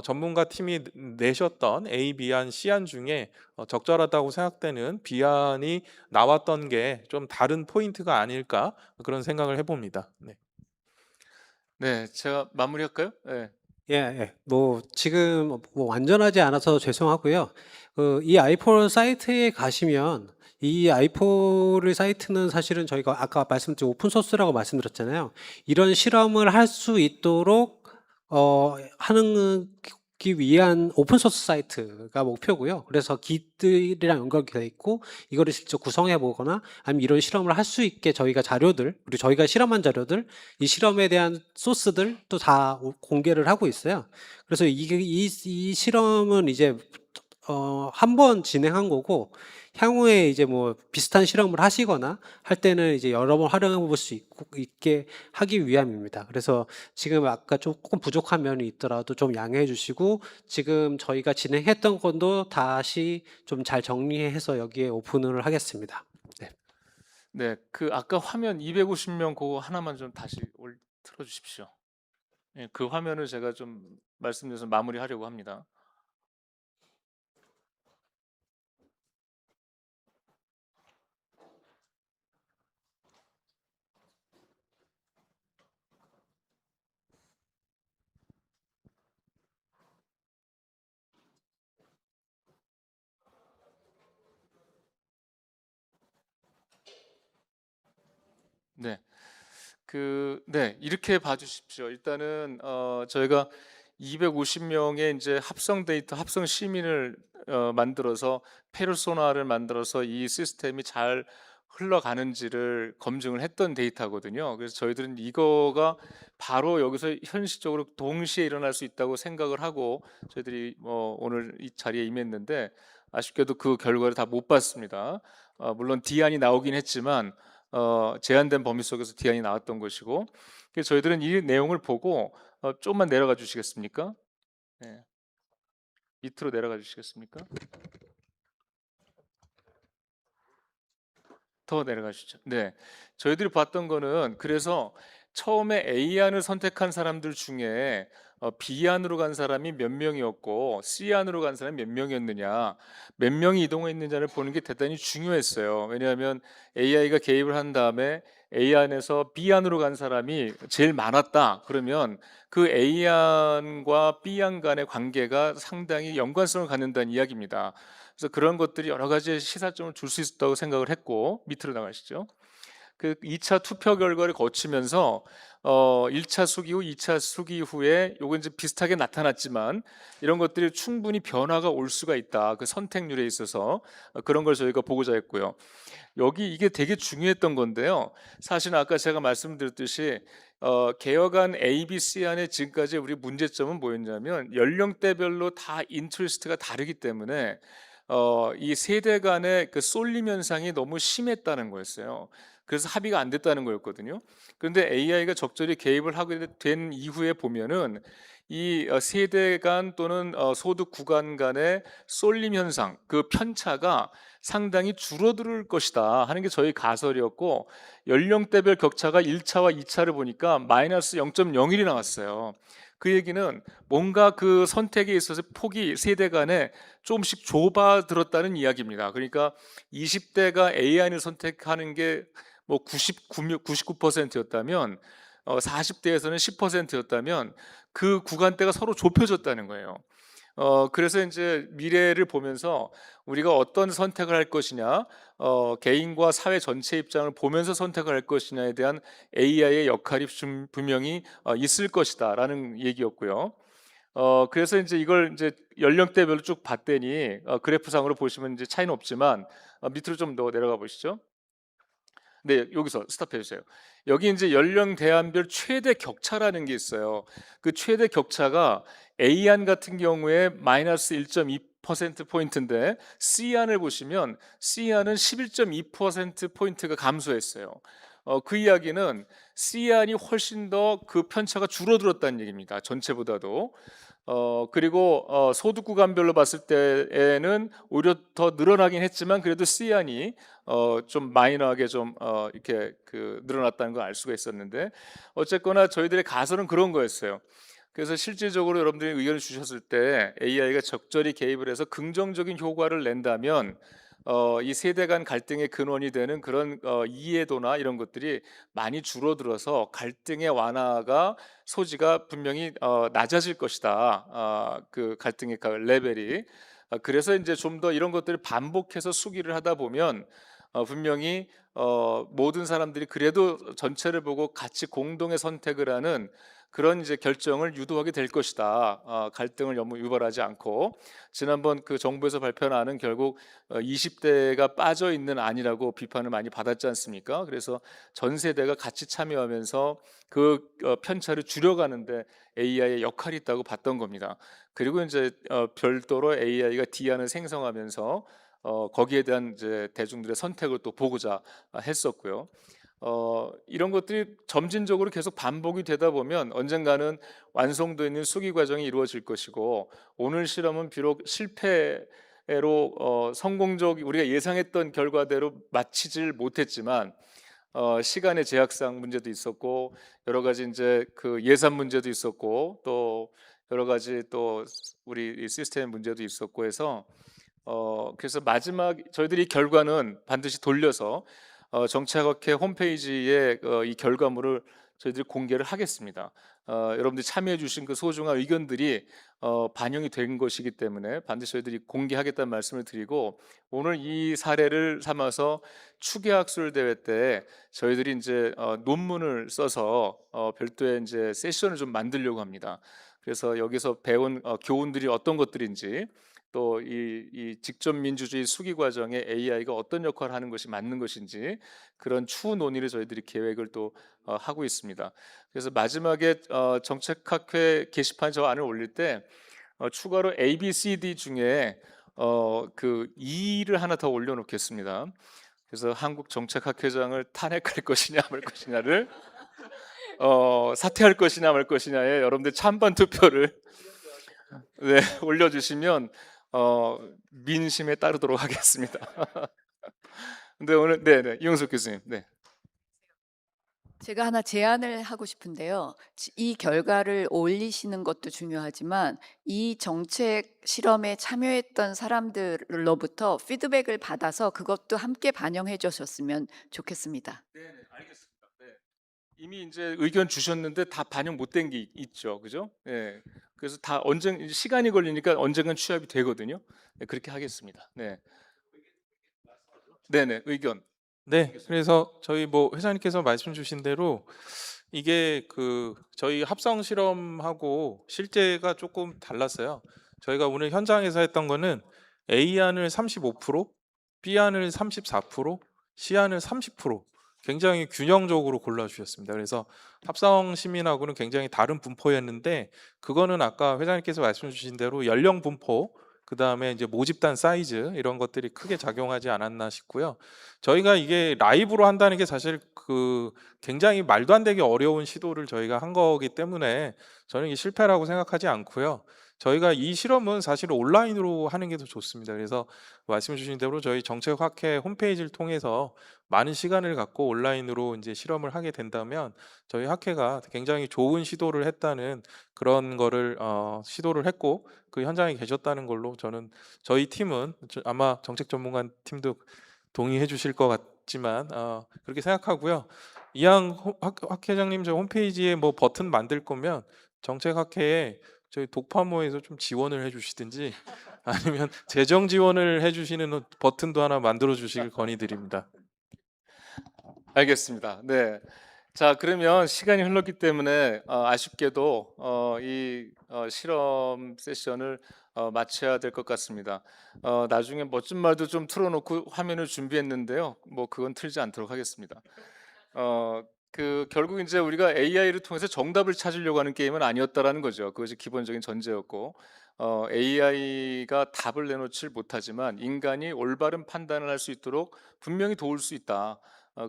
G: 전문가 팀이 내셨던 A, B안, C안 중에 적절하다고 생각되는 B안이 나왔던 게 좀 다른 포인트가 아닐까 그런 생각을 해봅니다. 네.
A: 네, 제가 마무리할까요? 네.
H: 예. 뭐 지금 뭐 완전하지 않아서 죄송하고요. 이 아이폴 사이트에 가시면 이 아이폴 사이트는 사실은 저희가 아까 말씀드린 오픈 소스라고 말씀드렸잖아요. 이런 실험을 할 수 있도록 하는 기 위한 오픈 소스 사이트가 목표고요. 그래서 기들이랑 연결되어 있고 이거를 직접 구성해 보거나 아니면 이런 실험을 할 수 있게 저희가 자료들, 그리고 저희가 실험한 자료들, 이 실험에 대한 소스들 또 다 공개를 하고 있어요. 그래서 이 실험은 이제 한 번 진행한 거고 향후에 이제 뭐 비슷한 실험을 하시거나 할 때는 이제 여러 번 활용해 볼 수 있게 하기 위함입니다. 그래서 지금 아까 조금 부족한 면이 있더라도 좀 양해해 주시고 지금 저희가 진행했던 건도 다시 좀 잘 정리해서 여기에 오픈을 하겠습니다. 네.
A: 네, 그 아까 화면 250명 그거 하나만 좀 다시 틀어 주십시오. 예, 그 화면을 제가 좀 말씀드려서 마무리하려고 합니다. 네. 네, 이렇게 봐주십시오. 일단은 저희가 250명의 이제 합성 데이터, 합성 시민을 만들어서 페르소나를 만들어서 이 시스템이 잘 흘러가는지를 검증을 했던 데이터거든요. 그래서 저희들은 이거가 바로 여기서 현실적으로 동시에 일어날 수 있다고 생각을 하고 저희들이 오늘 이 자리에 임했는데 아쉽게도 그 결과를 다 못 봤습니다. 물론 D안이 나오긴 했지만 제한된 범위 속에서 D안이 나왔던 것이고, 그래서 저희들은 이 내용을 보고 조금만 내려가 주시겠습니까? 네. 밑으로 내려가 주시겠습니까? 더 내려가 주시죠. 네, 저희들이 봤던 거는 그래서 처음에 A안을 선택한 사람들 중에 B안으로 간 사람이 몇 명이었고 C안으로 간 사람이 몇 명이었느냐, 몇 명이 이동했느냐를 보는 게 대단히 중요했어요. 왜냐하면 AI가 개입을 한 다음에 A안에서 B안으로 간 사람이 제일 많았다 그러면 그 A안과 B안 간의 관계가 상당히 연관성을 갖는다는 이야기입니다. 그래서 그런 것들이 여러 가지 시사점을 줄 수 있다고 생각을 했고, 밑으로 나가시죠. 그 2차 투표 결과를 거치면서 1차 수기 후, 2차 수기 후에 요건 이제 비슷하게 나타났지만 이런 것들이 충분히 변화가 올 수가 있다. 그 선택률에 있어서 그런 걸 저희가 보고자 했고요. 여기 이게 되게 중요했던 건데요. 사실은 아까 제가 말씀드렸듯이 개혁안 A, B, C 안에 지금까지 우리 문제점은 뭐였냐면 연령대별로 다 인트리스트가 다르기 때문에 이 세대 간의 그 쏠림 현상이 너무 심했다는 거였어요. 그래서 합의가 안 됐다는 거였거든요. 그런데 AI가 적절히 개입을 하게 된 이후에 보면은 이 세대 간 또는 소득 구간 간의 쏠림 현상, 그 편차가 상당히 줄어들 것이다 하는 게 저희 가설이었고, 연령대별 격차가 1차와 2차를 보니까 마이너스 0.01이 나왔어요. 그 얘기는 뭔가 그 선택에 있어서 폭이 세대 간에 조금씩 좁아들었다는 이야기입니다. 그러니까 20대가 AI를 선택하는 게 뭐 99%였다면 40대에서는 10%였다면 그 구간대가 서로 좁혀졌다는 거예요. 그래서 이제 미래를 보면서 우리가 어떤 선택을 할 것이냐, 개인과 사회 전체 입장을 보면서 선택을 할 것이냐에 대한 AI의 역할이 분명히 있을 것이다라는 얘기였고요. 그래서 이제 이걸 이제 연령대별로 쭉 봤더니 그래프상으로 보시면 이제 차이는 없지만 밑으로 좀 더 내려가 보시죠. 네, 여기서 스탑해 주세요. 여기 이제 연령 대안별 최대 격차라는 게 있어요. 그 최대 격차가 A안 같은 경우에 마이너스 1.2% 포인트인데 C안을 보시면 C안은 11.2% 포인트가 감소했어요. 그 이야기는 C안이 훨씬 더 그 편차가 줄어들었다는 얘기입니다. 전체보다도. 그리고 소득 구간별로 봤을 때에는 오히려 더 늘어나긴 했지만 그래도 C안이 좀 마이너하게 좀 이렇게 그 늘어났다는 걸 알 수가 있었는데, 어쨌거나 저희들의 가설은 그런 거였어요. 그래서 실질적으로 여러분들이 의견을 주셨을 때 AI가 적절히 개입을 해서 긍정적인 효과를 낸다면 이 세대 간 갈등의 근원이 되는 그런 이해도나 이런 것들이 많이 줄어들어서 갈등의 완화가 소지가 분명히 낮아질 것이다. 그 갈등의 레벨이. 그래서 이제 좀 더 이런 것들을 반복해서 수기를 하다 보면 분명히 모든 사람들이 그래도 전체를 보고 같이 공동의 선택을 하는 그런 이제 결정을 유도하게 될 것이다. 갈등을 너무 유발하지 않고. 지난번 그 정부에서 발표하는 결국 20대가 빠져 있는 안이라고 비판을 많이 받았지 않습니까? 그래서 전 세대가 같이 참여하면서 그 편차를 줄여가는데 AI의 역할이 있다고 봤던 겁니다. 그리고 이제 별도로 AI가 D안을 생성하면서 거기에 대한 이제 대중들의 선택을 또 보고자 했었고요. 이런 것들이 점진적으로 계속 반복이 되다 보면 언젠가는 완성도 있는 수기 과정이 이루어질 것이고, 오늘 실험은 비록 실패로 성공적 우리가 예상했던 결과대로 마치질 못했지만 시간의 제약상 문제도 있었고 여러 가지 이제 그 예산 문제도 있었고 또 여러 가지 또 우리 이 시스템 문제도 있었고 해서 그래서 마지막 저희들이 결과는 반드시 돌려서 정책학회 홈페이지에 이 결과물을 저희들이 공개를 하겠습니다. 여러분들이 참여해 주신 그 소중한 의견들이 반영이 된 것이기 때문에 반드시 저희들이 공개하겠다는 말씀을 드리고, 오늘 이 사례를 삼아서 추계학술 대회 때 저희들이 이제 논문을 써서 별도의 이제 세션을 좀 만들려고 합니다. 그래서 여기서 배운 교훈들이 어떤 것들인지, 또 이 직접 민주주의 수기 과정에 AI가 어떤 역할을 하는 것이 맞는 것인지, 그런 추후 논의를 저희들이 계획을 또 하고 있습니다. 그래서 마지막에 정책학회 게시판 저 안을 올릴 때 추가로 A, B, C, D 중에 그 E를 하나 더 올려놓겠습니다. 그래서 한국 정책학회장을 탄핵할 것이냐 말 것이냐를 사퇴할 것이냐 말 것이냐에 여러분들 찬반 투표를 네, 올려주시면 민심에 따르도록 하겠습니다. 근데 오늘 네네 이용석 교수님. 네.
K: 제가 하나 제안을 하고 싶은데요. 이 결과를 올리시는 것도 중요하지만 이 정책 실험에 참여했던 사람들로부터 피드백을 받아서 그것도 함께 반영해 주셨으면 좋겠습니다.
A: 네, 알겠습니다. 네. 이미 이제 의견 주셨는데 다 반영 못된 게 있죠, 그죠? 네. 그래서 다 시간이 걸리니까 언젠간 취합이 되거든요. 네, 그렇게 하겠습니다. 네. 네네 의견.
G: 네, 그래서 저희 뭐 회장님께서 말씀 주신 대로 이게 그 저희 합성 실험하고 실제가 조금 달랐어요. 저희가 오늘 현장에서 했던 거는 A안을 35%, B안을 34%, C안을 30% 굉장히 균형적으로 골라주셨습니다. 그래서 합성 시민하고는 굉장히 다른 분포였는데, 그거는 아까 회장님께서 말씀 주신 대로 연령 분포, 그 다음에 이제 모집단 사이즈 이런 것들이 크게 작용하지 않았나 싶고요. 저희가 이게 라이브로 한다는 게 사실 그 굉장히 말도 안 되게 어려운 시도를 저희가 한 거기 때문에 저는 이게 실패라고 생각하지 않고요. 저희가 이 실험은 사실 온라인으로 하는 게 더 좋습니다. 그래서 말씀 주신 대로 저희 정책학회 홈페이지를 통해서 많은 시간을 갖고 온라인으로 이제 실험을 하게 된다면 저희 학회가 굉장히 좋은 시도를 했다는 그런 거를 시도를 했고, 그 현장에 계셨다는 걸로 저는 저희 팀은 아마 정책 전문가 팀도 동의해 주실 것 같지만 그렇게 생각하고요. 이양 학회장님 저 홈페이지에 뭐 버튼 만들 거면 정책학회에 저희 독파모에서 좀 지원을 해주시든지 아니면 재정 지원을 해주시는 버튼도 하나 만들어 주시길 건의드립니다.
A: 알겠습니다. 네. 자, 그러면 시간이 흘렀기 때문에 아쉽게도 이 실험 세션을 마쳐야 될 것 같습니다. 나중에 멋진 말도 좀 틀어놓고 화면을 준비했는데요. 뭐 그건 틀지 않도록 하겠습니다. 그 결국 이제 우리가 AI를 통해서 정답을 찾으려고 하는 게임은 아니었다라는 거죠. 그것이 기본적인 전제였고, AI가 답을 내놓지 못하지만 인간이 올바른 판단을 할 수 있도록 분명히 도울 수 있다.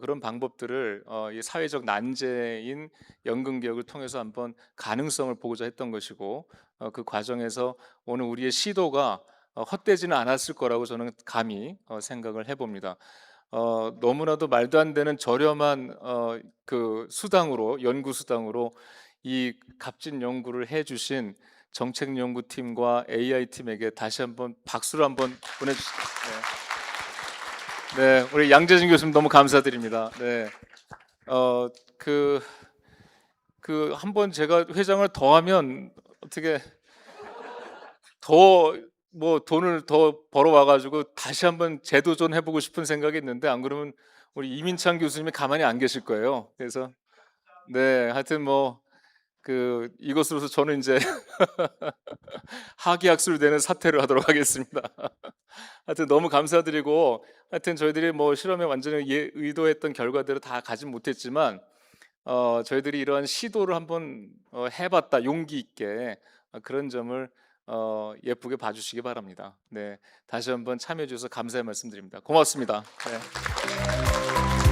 A: 그런 방법들을 이 사회적 난제인 연금 개혁을 통해서 한번 가능성을 보고자 했던 것이고, 그 과정에서 오늘 우리의 시도가 헛되지는 않았을 거라고 저는 감히 생각을 해봅니다. 너무나도 말도 안 되는 저렴한 그 수당으로, 연구 수당으로 이 값진 연구를 해주신 정책연구팀과 AI 팀에게 다시 한번 박수를 한번 보내주시죠. 네, 우리 양재진 교수님 너무 감사드립니다. 네, 그 한번 제가 회장을 더하면 어떻게 더 뭐 돈을 더 벌어와 가지고 다시 한번 재도전 해보고 싶은 생각이 있는데, 안 그러면 우리 이민창 교수님이 가만히 안 계실 거예요. 그래서 네, 하여튼 뭐 그 이것으로서 저는 이제 하기학술 되는 사퇴를 하도록 하겠습니다. 하여튼 너무 감사드리고, 하여튼 저희들이 뭐 실험에 완전히 의도했던 결과대로 다 가진 못했지만 저희들이 이러한 시도를 한번 해봤다, 용기 있게 그런 점을 예쁘게 봐주시기 바랍니다. 네, 다시 한번 참여해 주셔서 감사의 말씀드립니다. 고맙습니다. 네.